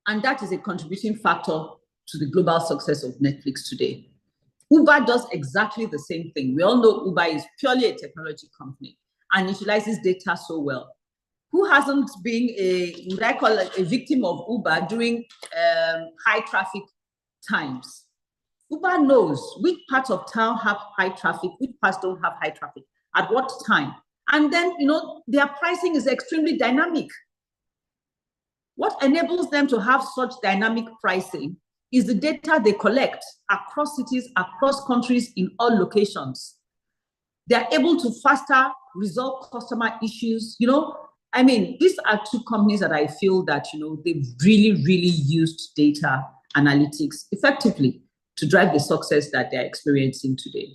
Speaker 3: And that is a contributing factor to the global success of Netflix today. Uber does exactly the same thing. We all know Uber is purely a technology company and utilizes data so well. Who hasn't been what I call a victim of Uber during high traffic times? Uber knows which parts of town have high traffic, which parts don't have high traffic, at what time. And then, their pricing is extremely dynamic. What enables them to have such dynamic pricing is the data they collect across cities, across countries, in all locations. They're able to faster resolve customer issues. These are two companies that I feel that, they've really, really used data analytics effectively to drive the success that they're experiencing today.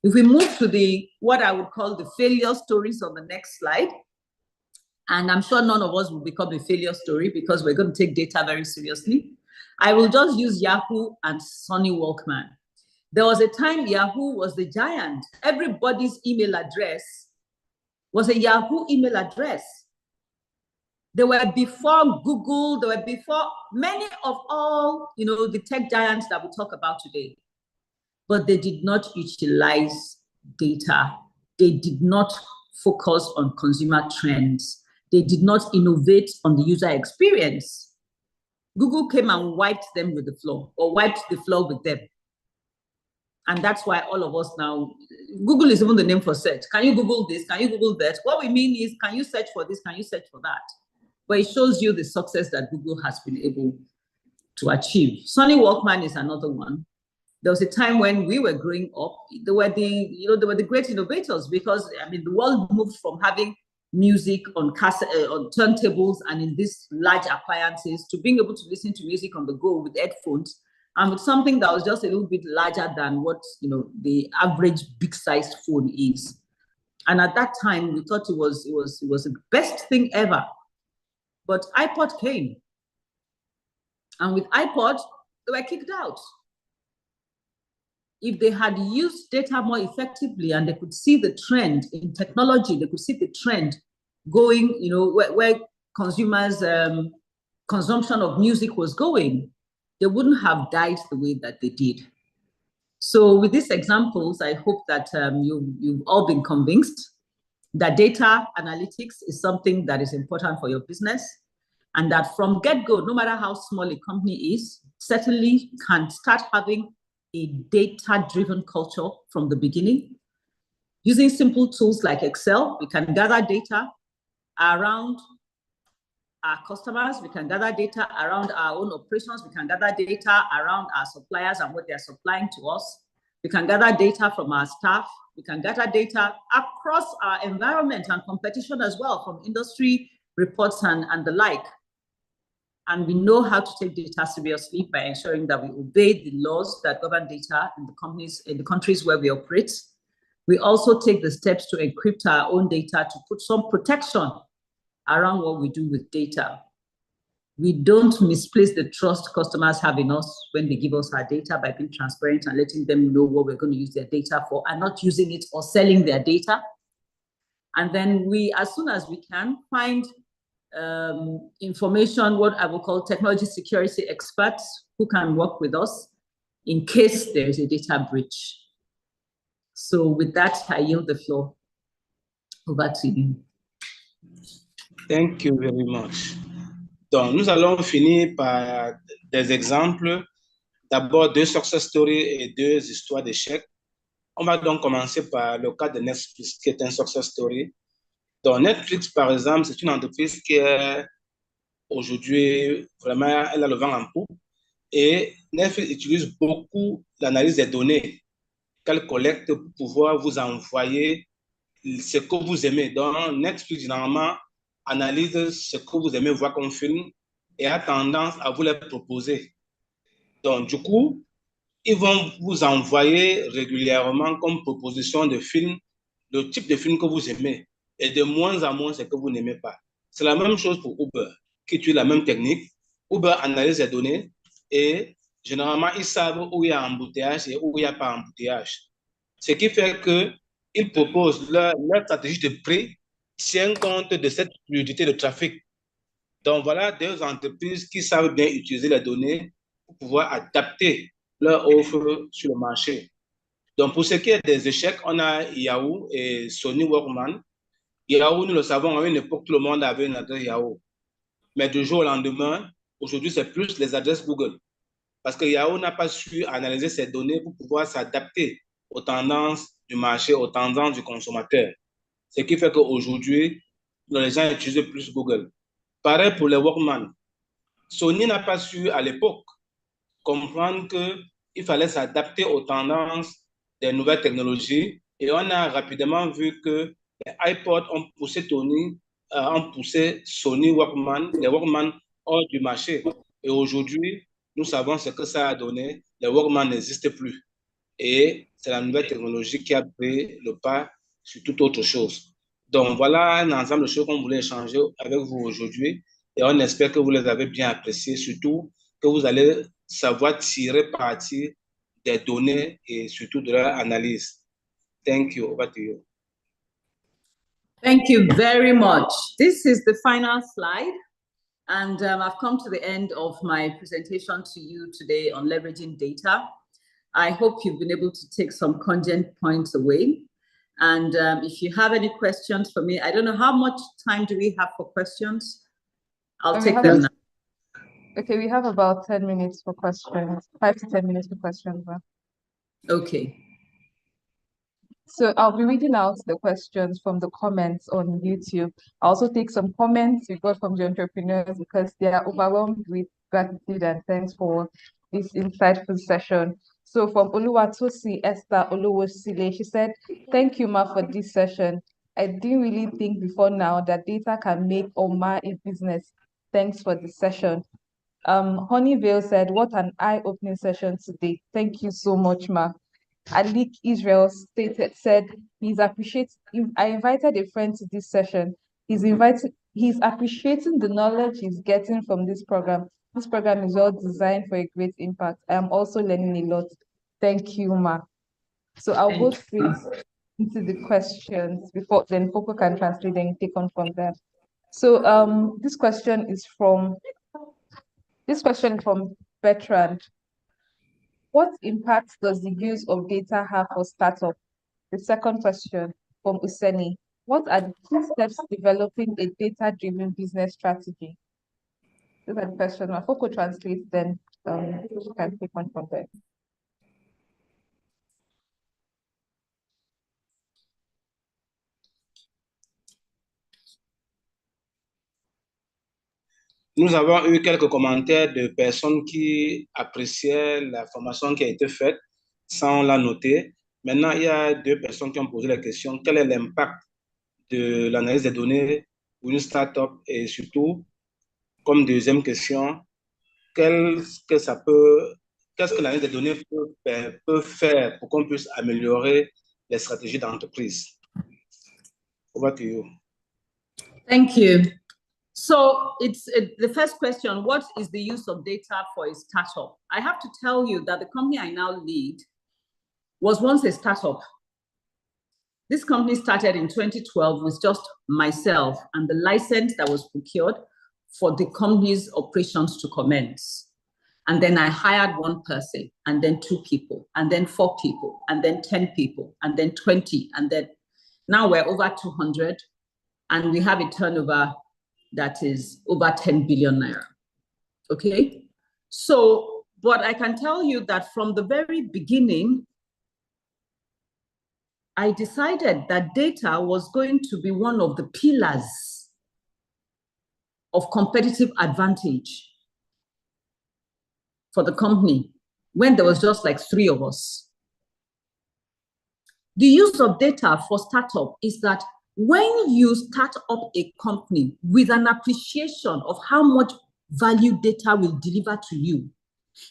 Speaker 3: If we move to what I would call the failure stories on the next slide, and I'm sure none of us will become a failure story because we're going to take data very seriously. I will just use Yahoo and Sony Walkman. There was a time Yahoo was the giant. Everybody's email address was a Yahoo email address. They were before Google, they were before many of all, the tech giants that we talk about today. But they did not utilize data. They did not focus on consumer trends. They did not innovate on the user experience. Google came and wiped them with the floor, or wiped the floor with them. And that's why all of us now, Google is even the name for search. Can you Google this? Can you Google that? What we mean is, can you search for this? Can you search for that? But it shows you the success that Google has been able to achieve. Sony Walkman is another one. There was a time when we were growing up, they were the great innovators because, the world moved from having music on turntables and in these large appliances to being able to listen to music on the go with headphones and with something that was just a little bit larger than what, the average big-sized phone is. And at that time, we thought it was the best thing ever. But iPod came. And with iPod, they were kicked out. If they had used data more effectively and they could see the trend in technology, they could see the trend going, where consumers' consumption of music was going, they wouldn't have died the way that they did. So with these examples, I hope that you've all been convinced that data analytics is something that is important for your business, and that from get-go, no matter how small a company is, certainly can start having a data-driven culture from the beginning. Using simple tools like Excel, we can gather data around our customers, we can gather data around our own operations, we can gather data around our suppliers and what they're supplying to us. We can gather data from our staff, we can gather data across our environment and competition as well, from industry reports and the like. And we know how to take data seriously by ensuring that we obey the laws that govern data in the countries where we operate. We also take the steps to encrypt our own data to put some protection around what we do with data. we don't misplace the trust customers have in us when they give us our data by being transparent and letting them know what we're going to use their data for and not using it or selling their data. And then we, as soon as we can, find information, what I will call technology security experts who can work with us in case there is a data breach. So with that, I yield the floor over to you.
Speaker 2: Thank you very much. Donc, nous allons finir par des exemples. D'abord, 2 success stories et 2 histoires d'échecs. On va donc commencer par le cas de Netflix, qui est un success story. Donc, Netflix, par exemple, c'est une entreprise qui est aujourd'hui, vraiment, elle a le vent en poupe. Et Netflix utilise beaucoup l'analyse des données qu'elle collecte pour pouvoir vous envoyer ce que vous aimez. Donc, Netflix, généralement, analyse ce que vous aimez voir comme film et a tendance à vous les proposer. Donc, du coup, ils vont vous envoyer régulièrement comme proposition de films, le type de film que vous aimez. Et de moins en moins, ce que vous n'aimez pas. C'est la même chose pour Uber, qui utilise la même technique. Uber analyse les données et généralement, ils savent où il y a embouteillage et où il n'y a pas embouteillage. Ce qui fait qu'ils proposent leur stratégie de prix tient compte de cette fluidité de trafic. Donc, voilà 2 entreprises qui savent bien utiliser les données pour pouvoir adapter leur offre sur le marché. Donc, pour ce qui est des échecs, on a Yahoo et Sony Walkman. Yahoo, nous le savons, à une époque, tout le monde avait une adresse Yahoo. Mais du jour au lendemain, aujourd'hui, c'est plus les adresses Google. Parce que Yahoo n'a pas su analyser ces données pour pouvoir s'adapter aux tendances du marché, aux tendances du consommateur. Ce qui fait qu'aujourd'hui, les gens utilisent plus Google. Pareil pour les Walkman. Sony n'a pas su, à l'époque, comprendre qu'il fallait s'adapter aux tendances des nouvelles technologies. Et on a rapidement vu que les iPods ont poussé Sony Walkman, les Walkman hors du marché. Et aujourd'hui, nous savons ce que ça a donné. Les Walkman n'existent plus. Et c'est la nouvelle technologie qui a pris le pas sur toute autre chose. Donc, voilà un ensemble de choses qu'on voulait échanger avec vous aujourd'hui. Et on espère que vous les avez bien appréciées, surtout que vous allez savoir tirer parti des données et surtout de leur analyse. Thank you. Over to you.
Speaker 3: Thank you very much. This is the final slide. And I've come to the end of my presentation to you today on leveraging data. I hope you've been able to take some cogent points away. And if you have any questions for me, I don't know how much time do we have for questions? I'll take them now.
Speaker 1: Okay, we have about 10 minutes for questions, 5 to 10 minutes for questions.
Speaker 3: Okay.
Speaker 1: So I'll be reading out the questions from the comments on YouTube. I'll also take some comments we got from the entrepreneurs because they are overwhelmed with gratitude and thanks for this insightful session. So from Oluwatosi Esther Oluwosile, she said, "Thank you, Ma, for this session. I didn't really think before now that data can make Oma a business. Thanks for the session." Honeyvale said, "What an eye-opening session today. Thank you so much, Ma." Alik Israel said I invited a friend to this session. He's appreciating the knowledge he's getting from this program. This program is all designed for a great impact. I am also learning a lot. Thank you, Ma. So I'll go straight into the questions before then Poco can translate and take on from there. So this question is from Bertrand. What impact does the use of data have for startup? The second question from Useni. What are the key steps developing a data-driven business strategy? These are the questions. My Foco translates, then you can take on from there.
Speaker 2: Nous avons eu quelques commentaires de personnes qui appréciaient la formation qui a été faite sans la noter. Maintenant, il y a 2 personnes qui ont posé la question: quel est l'impact de l'analyse des données pour une startup? Et surtout, comme deuxième question, qu'est-ce que l'analyse des données peut faire pour qu'on puisse améliorer les stratégies d'entreprise? Over to you.
Speaker 3: Thank you. So the first question, what is the use of data for a startup? I have to tell you that the company I now lead was once a startup. This company started in 2012 with just myself and the license that was procured for the company's operations to commence. And then I hired one person, and then 2 people, and then 4 people, and then 10 people, and then 20, and then now we're over 200, and we have a turnover that is over 10 billion naira. Okay? So, but I can tell you that from the very beginning, I decided that data was going to be one of the pillars of competitive advantage for the company when there was just like 3 of us. The use of data for startup is that when you start up a company with an appreciation of how much value data will deliver to you,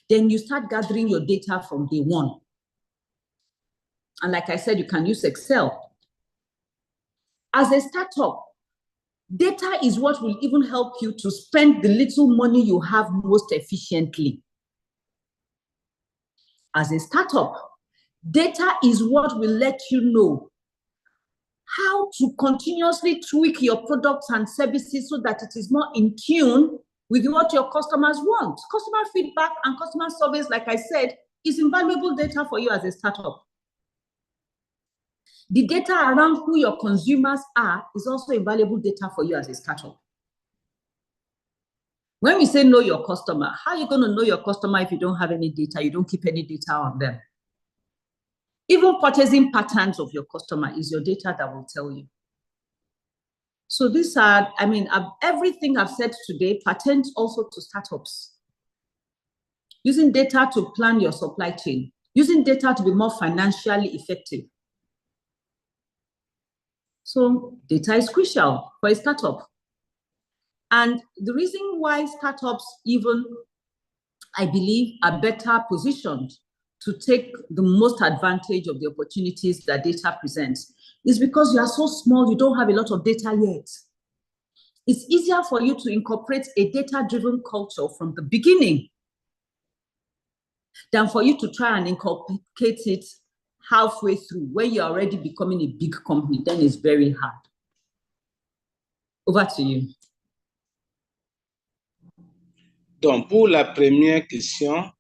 Speaker 3: then you start gathering your data from day one. And like I said, you can use Excel. As a startup, data is what will even help you to spend the little money you have most efficiently. As a startup, data is what will let you know how to continuously tweak your products and services so that it is more in tune with what your customers want. Customer feedback and customer surveys, like I said, is invaluable data for you as a startup. The data around who your consumers are is also invaluable data for you as a startup. When we say know your customer, how are you going to know your customer if you don't have any data, you don't keep any data on them? Even purchasing patterns of your customer is your data that will tell you. So these are, everything I've said today pertains also to startups. Using data to plan your supply chain, using data to be more financially effective. So data is crucial for a startup. And the reason why startups even, I believe, are better positioned to take the most advantage of the opportunities that data presents is because you are so small, you don't have a lot of data yet. It's easier for you to incorporate a data-driven culture from the beginning than for you to try and incorporate it halfway through when you're already becoming a big company. Then it's very hard. Over to you.
Speaker 2: Donc, pour la première question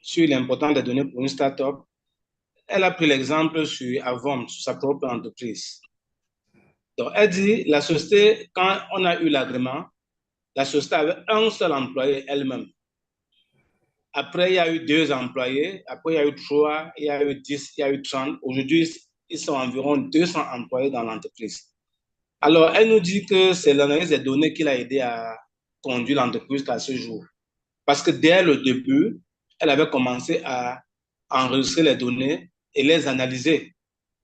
Speaker 2: sur l'importance des données pour une startup, elle a pris l'exemple sur Avom, sur sa propre entreprise. Donc, elle dit, la société, quand on a eu l'agrément, la société avait un seul employé elle-même. Après, il y a eu 2 employés. Après, il y a eu 3, il y a eu 10, il y a eu 30. Aujourd'hui, ils sont environ 200 employés dans l'entreprise. Alors, elle nous dit que c'est l'analyse des données qui l'a aidé à conduire l'entreprise à ce jour. Parce que dès le début, elle avait commencé à enregistrer les données et les analyser.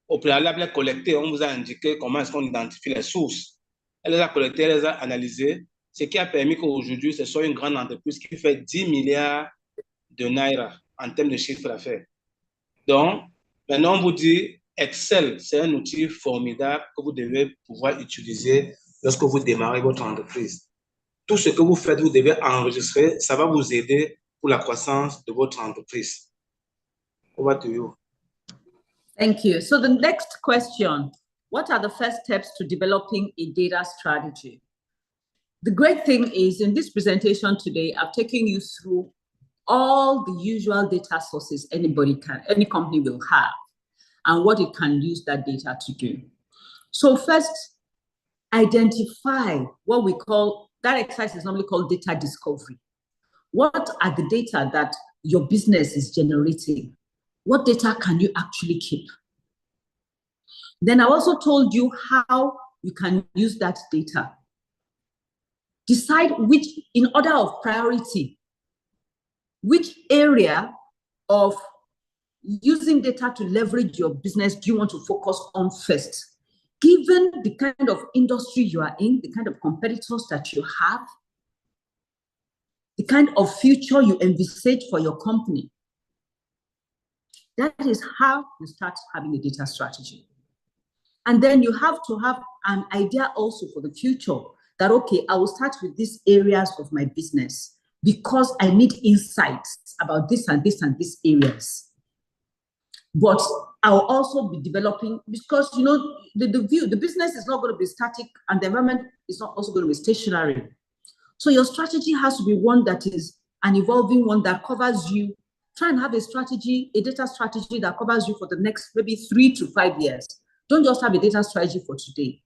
Speaker 2: Au préalable, les collecter, on vous a indiqué comment est-ce qu'on identifie les sources. Elle les a collectées, elle les a analysées, ce qui a permis qu'aujourd'hui, ce soit une grande entreprise qui fait 10 milliards de naira en termes de chiffre d'affaires. Donc, maintenant, on vous dit, Excel, c'est un outil formidable que vous devez pouvoir utiliser lorsque vous démarrez votre entreprise. Tout ce que vous faites, vous devez enregistrer, ça va vous aider pour la croissance de votre entreprise. Over to you.
Speaker 3: Thank you. So the next question, what are the first steps to developing a data strategy? The great thing is in this presentation today, I've taken you through all the usual data sources any company will have and what it can use that data to do. So first, identify what we call, that exercise is normally called data discovery. What are the data that your business is generating? What data can you actually keep? Then I also told you how you can use that data. Decide which, in order of priority, which area of using data to leverage your business do you want to focus on first? Given the kind of industry you are in, the kind of competitors that you have, the kind of future you envisage for your company, that is how you start having a data strategy. And then you have to have an idea also for the future. that, okay, I will start with these areas of my business because I need insights about this and this and these areas. But I'll also be developing, because you know the business is not going to be static and the environment is not also going to be stationary. So your strategy has to be one that is an evolving one that covers you. Try and have a strategy, a data strategy that covers you for the next maybe 3 to 5 years. Don't just have a data strategy for today.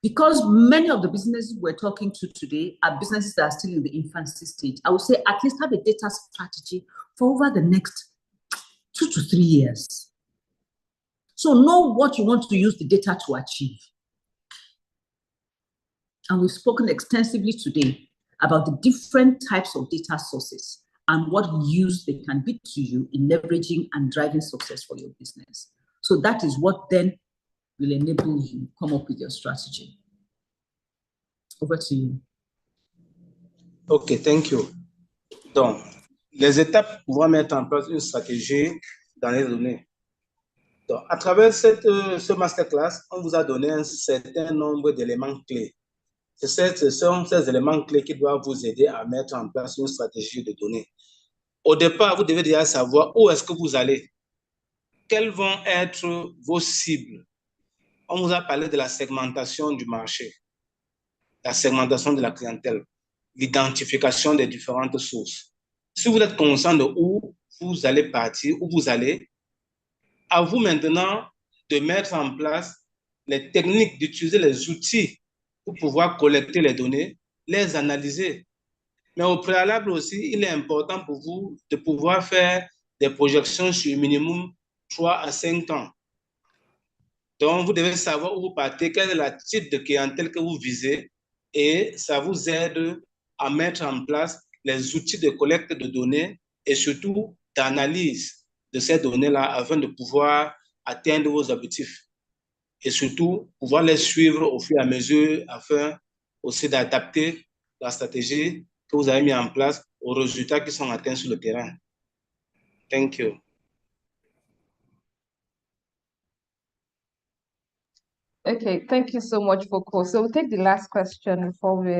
Speaker 3: Because many of the businesses we're talking to today are businesses that are still in the infancy stage. I would say at least have a data strategy for over the next 2 to 3 years. So know what you want to use the data to achieve. And we've spoken extensively today about the different types of data sources and what use they can be to you in leveraging and driving success for your business. So that is what then will enable you come up with your strategy. Over to you.
Speaker 2: OK, thank you. Donc, les étapes pour mettre en place une stratégie dans les données. Donc, à travers ce masterclass, on vous a donné un certain nombre d'éléments clés. Ce sont ces éléments clés qui doivent vous aider à mettre en place une stratégie de données. Au départ, vous devez déjà savoir où est-ce que vous allez. Quelles vont être vos cibles? On vous a parlé de la segmentation du marché, la segmentation de la clientèle, l'identification des différentes sources. Si vous êtes conscient de où vous allez partir, où vous allez, à vous maintenant de mettre en place les techniques, d'utiliser les outils pour pouvoir collecter les données, les analyser. Mais au préalable aussi, il est important pour vous de pouvoir faire des projections sur minimum 3 à 5 ans. Donc, vous devez savoir où vous partez, quel est le type de clientèle que vous visez, et ça vous aide à mettre en place les outils de collecte de données et surtout d'analyse de ces données-là afin de pouvoir atteindre vos objectifs et surtout pouvoir les suivre au fur et à mesure afin aussi d'adapter la stratégie que vous avez mis en place aux résultats qui sont atteints sur le terrain. Thank you.
Speaker 1: Okay, thank you so much, Foko. So we'll take the last question before we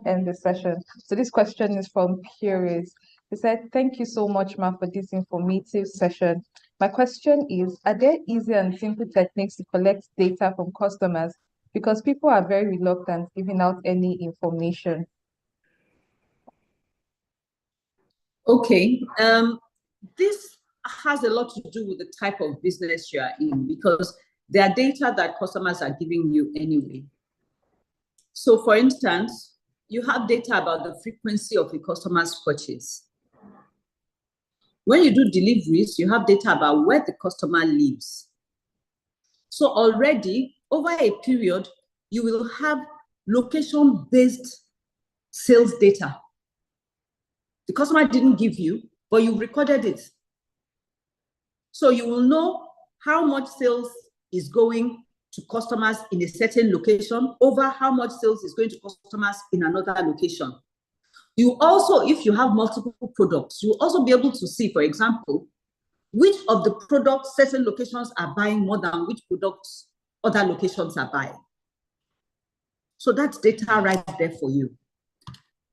Speaker 1: end the session. So this question is from Curious. He said, thank you so much, Ma, for this informative session. My question is, are there easy and simple techniques to collect data from customers? Because people are very reluctant giving out any information.
Speaker 3: Okay, this has a lot to do with the type of business you are in, because there are data that customers are giving you anyway. So for instance, you have data about the frequency of a customer's purchase. When you do deliveries, you have data about where the customer lives. So already over a period, you will have location-based sales data. The customer didn't give you, but you recorded it. So you will know how much sales is going to customers in a certain location over how much sales is going to customers in another location. You also, if you have multiple products, you'll also be able to see, for example, which of the products certain locations are buying more than which products other locations are buying. So that's data right there for you.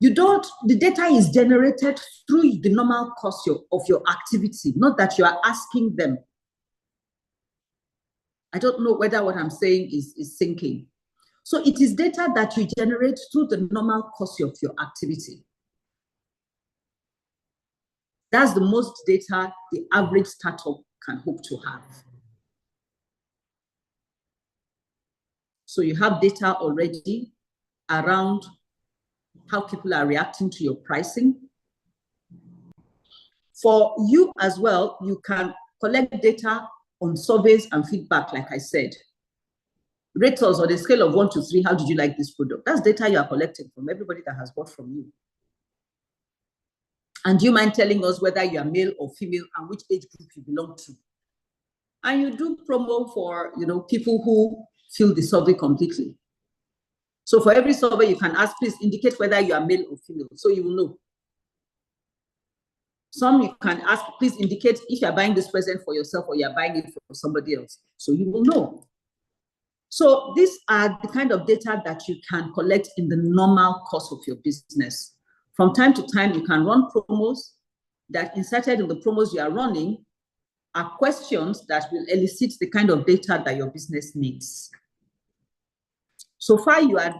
Speaker 3: The data is generated through the normal course of your activity, not that you are asking them. I don't know whether what I'm saying is sinking. So it is data that you generate through the normal course of your activity. That's the most data the average startup can hope to have. So you have data already around how people are reacting to your pricing. For you as well, you can collect data on surveys and feedback, like I said. Rate us on a scale of 1 to 3, how did you like this product? That's data you are collecting from everybody that has bought from you. And do you mind telling us whether you are male or female and which age group you belong to? And you do promo for people who fill the survey completely. So for every survey, you can ask, please indicate whether you are male or female, so you will know. Some you can ask, please indicate if you are buying this present for yourself or you are buying it for somebody else, so you will know. So these are the kind of data that you can collect in the normal course of your business. From time to time, you can run promos that inserted in the promos you are running are questions that will elicit the kind of data that your business needs. So far, you had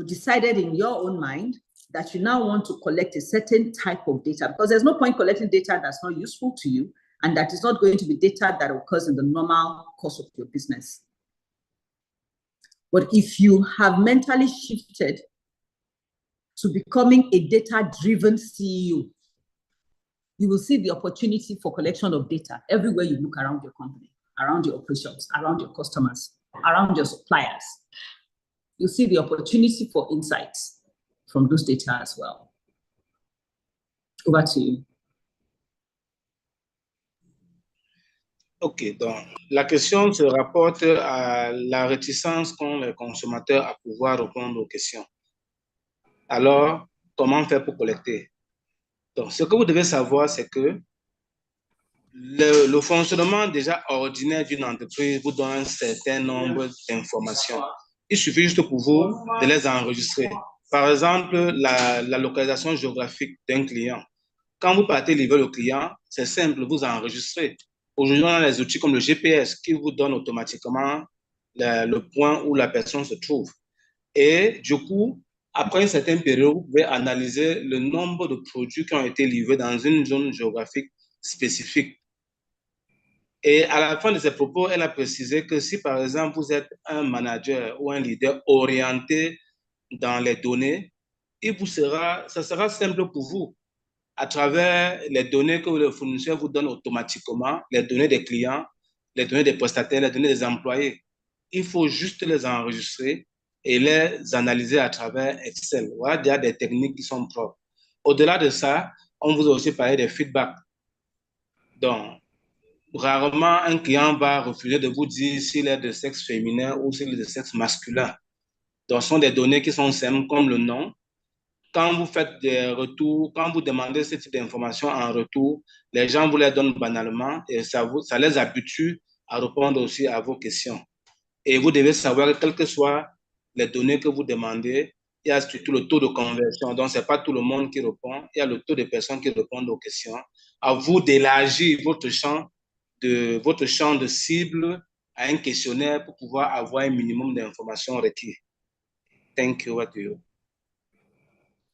Speaker 3: decided in your own mind that you now want to collect a certain type of data, because there's no point collecting data that's not useful to you and that is not going to be data that occurs in the normal course of your business. But if you have mentally shifted to becoming a data-driven CEO, you will see the opportunity for collection of data everywhere you look around your company, around your operations, around your customers, around your suppliers. You'll see the opportunity for insights from those data as well. Over to you.
Speaker 2: Ok, donc la question se rapporte à la réticence qu'ont les consommateurs à pouvoir répondre aux questions. Alors, comment faire pour collecter? Donc, ce que vous devez savoir, c'est que le fonctionnement déjà ordinaire d'une entreprise vous donne un certain nombre d'informations. Il suffit juste pour vous de les enregistrer. Par exemple, la localisation géographique d'un client. Quand vous partez livrer le client, c'est simple, vous enregistrez. Aujourd'hui, on a les outils comme le GPS qui vous donne automatiquement le point où la personne se trouve. Et du coup, après une certaine période, vous pouvez analyser le nombre de produits qui ont été livrés dans une zone géographique spécifique. Et à la fin de ses propos, elle a précisé que si, par exemple, vous êtes un manager ou un leader orienté dans les données, ça sera simple pour vous. À travers les données que le fournisseur vous donne automatiquement, les données des clients, les données des prestataires, les données des employés. Il faut juste les enregistrer et les analyser à travers Excel. Voilà, il y a des techniques qui sont propres. Au-delà de ça, on vous a aussi parlé des feedbacks. Donc, rarement un client va refuser de vous dire s'il est de sexe féminin ou s'il est de sexe masculin. Donc, ce sont des données qui sont simples comme le nom. Quand vous faites des retours, quand vous demandez ce type d'informations en retour, les gens vous les donnent banalement et ça les habitue à répondre aussi à vos questions. Et vous devez savoir que quelles que soient les données que vous demandez, il y a surtout le taux de conversion. Donc, ce n'est pas tout le monde qui répond. Il y a le taux de personnes qui répondent aux questions. À vous d'élargir votre champ de cible à un questionnaire pour pouvoir avoir un minimum d'informations requises. Thank you. What do you?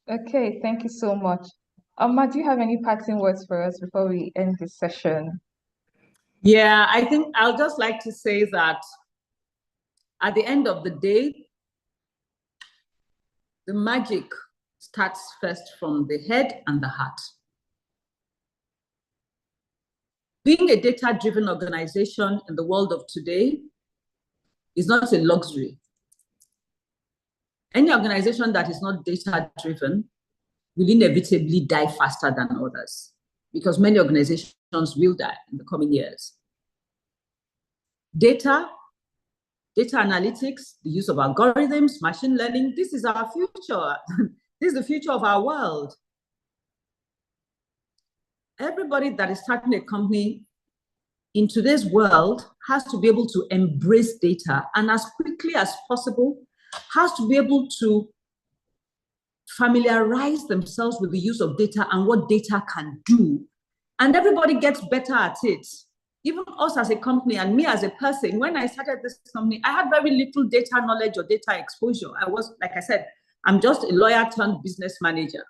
Speaker 1: Okay, thank you so much. Amma, do you have any parting words for us before we end this session?
Speaker 3: Yeah, I think I'll just like to say that at the end of the day, the magic starts first from the head and the heart. Being a data-driven organization in the world of today is not a luxury. Any organization that is not data-driven will inevitably die faster than others, because many organizations will die in the coming years. Data analytics, the use of algorithms, machine learning, this is our future. This is the future of our world. Everybody that is starting a company in today's world has to be able to embrace data and as quickly as possible has to be able to familiarize themselves with the use of data and what data can do. And everybody gets better at it. Even us as a company and me as a person, when I started this company, I had very little data knowledge or data exposure. I was, like I said, I'm just a lawyer turned business manager.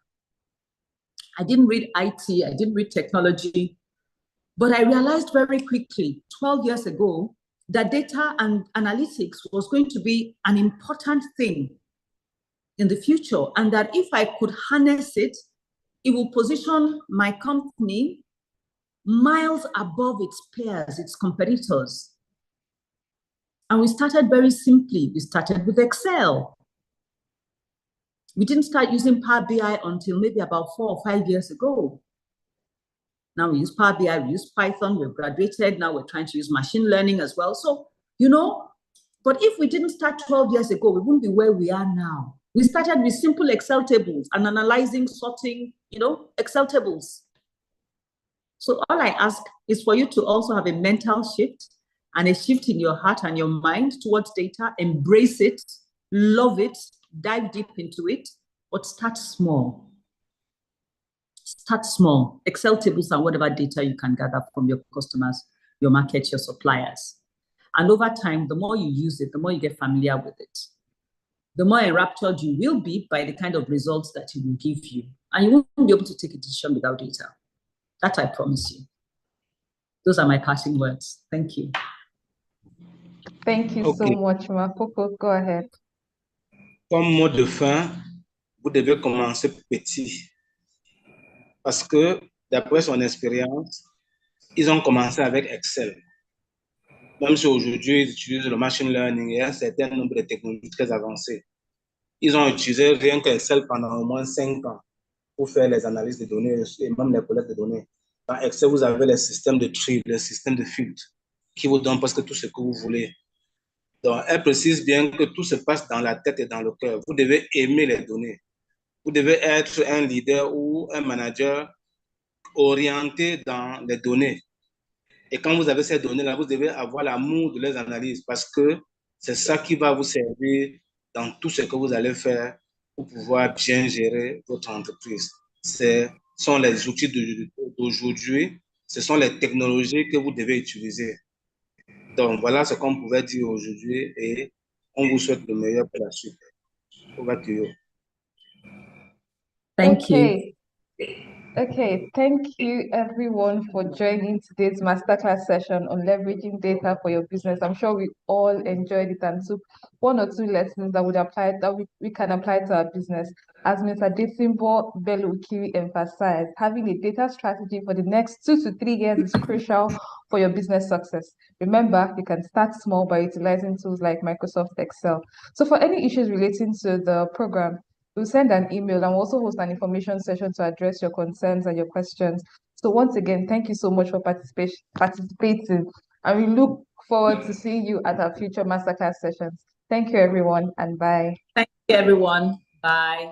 Speaker 3: I didn't read IT, I didn't read technology, but I realized very quickly, 12 years ago, that data and analytics was going to be an important thing in the future, and that if I could harness it, it will position my company miles above its peers, its competitors. And we started very simply. We started with Excel. We didn't start using Power BI until maybe about 4 or 5 years ago. Now we use Power BI, we use Python, we've graduated, now we're trying to use machine learning as well. So, but if we didn't start 12 years ago, we wouldn't be where we are now. We started with simple Excel tables and analyzing, sorting, Excel tables. So all I ask is for you to also have a mental shift and a shift in your heart and your mind towards data. Embrace it, love it, dive deep into it, but start small. Start small. Excel tables and whatever data you can gather from your customers, your market, your suppliers. And over time, the more you use it, the more you get familiar with it, the more enraptured you will be by the kind of results that it will give you. And you won't be able to take a decision without data. That I promise you. Those are my parting words. Thank you.
Speaker 1: Thank you so much, Makoko. Go ahead.
Speaker 2: Comme mot de fin, vous devez commencer petit. Parce que, d'après son expérience, ils ont commencé avec Excel. Même si aujourd'hui, ils utilisent le machine learning et un certain nombre de technologies très avancées. Ils ont utilisé rien qu'Excel pendant au moins 5 ans pour faire les analyses de données et même les collectes de données. Dans Excel, vous avez les systèmes de tri, les systèmes de filtre qui vous donnent presque tout ce que vous voulez. Donc, elle précise bien que tout se passe dans la tête et dans le cœur. Vous devez aimer les données. Vous devez être un leader ou un manager orienté dans les données. Et quand vous avez ces données-là, vous devez avoir l'amour de les analyses parce que c'est ça qui va vous servir dans tout ce que vous allez faire pour pouvoir bien gérer votre entreprise. Ce sont les outils d'aujourd'hui, ce sont les technologies que vous devez utiliser. Donc, voilà ce qu'on pouvait dire aujourd'hui et on vous souhaite le meilleur pour la suite. Over to you.
Speaker 3: Thank you.
Speaker 1: Okay, thank you everyone for joining today's masterclass session on leveraging data for your business. I'm sure we all enjoyed it and took 1 or 2 lessons that would apply that we can apply to our business. As Mr. Desimbo Bello-Ukiri emphasized, having a data strategy for the next 2 to 3 years is crucial for your business success. Remember, you can start small by utilizing tools like Microsoft Excel. So for any issues relating to the program, we'll send an email and we'll also host an information session to address your concerns and your questions. So once again, thank you so much for participating. And we look forward to seeing you at our future masterclass sessions. Thank you, everyone, and bye.
Speaker 3: Thank you, everyone. Bye.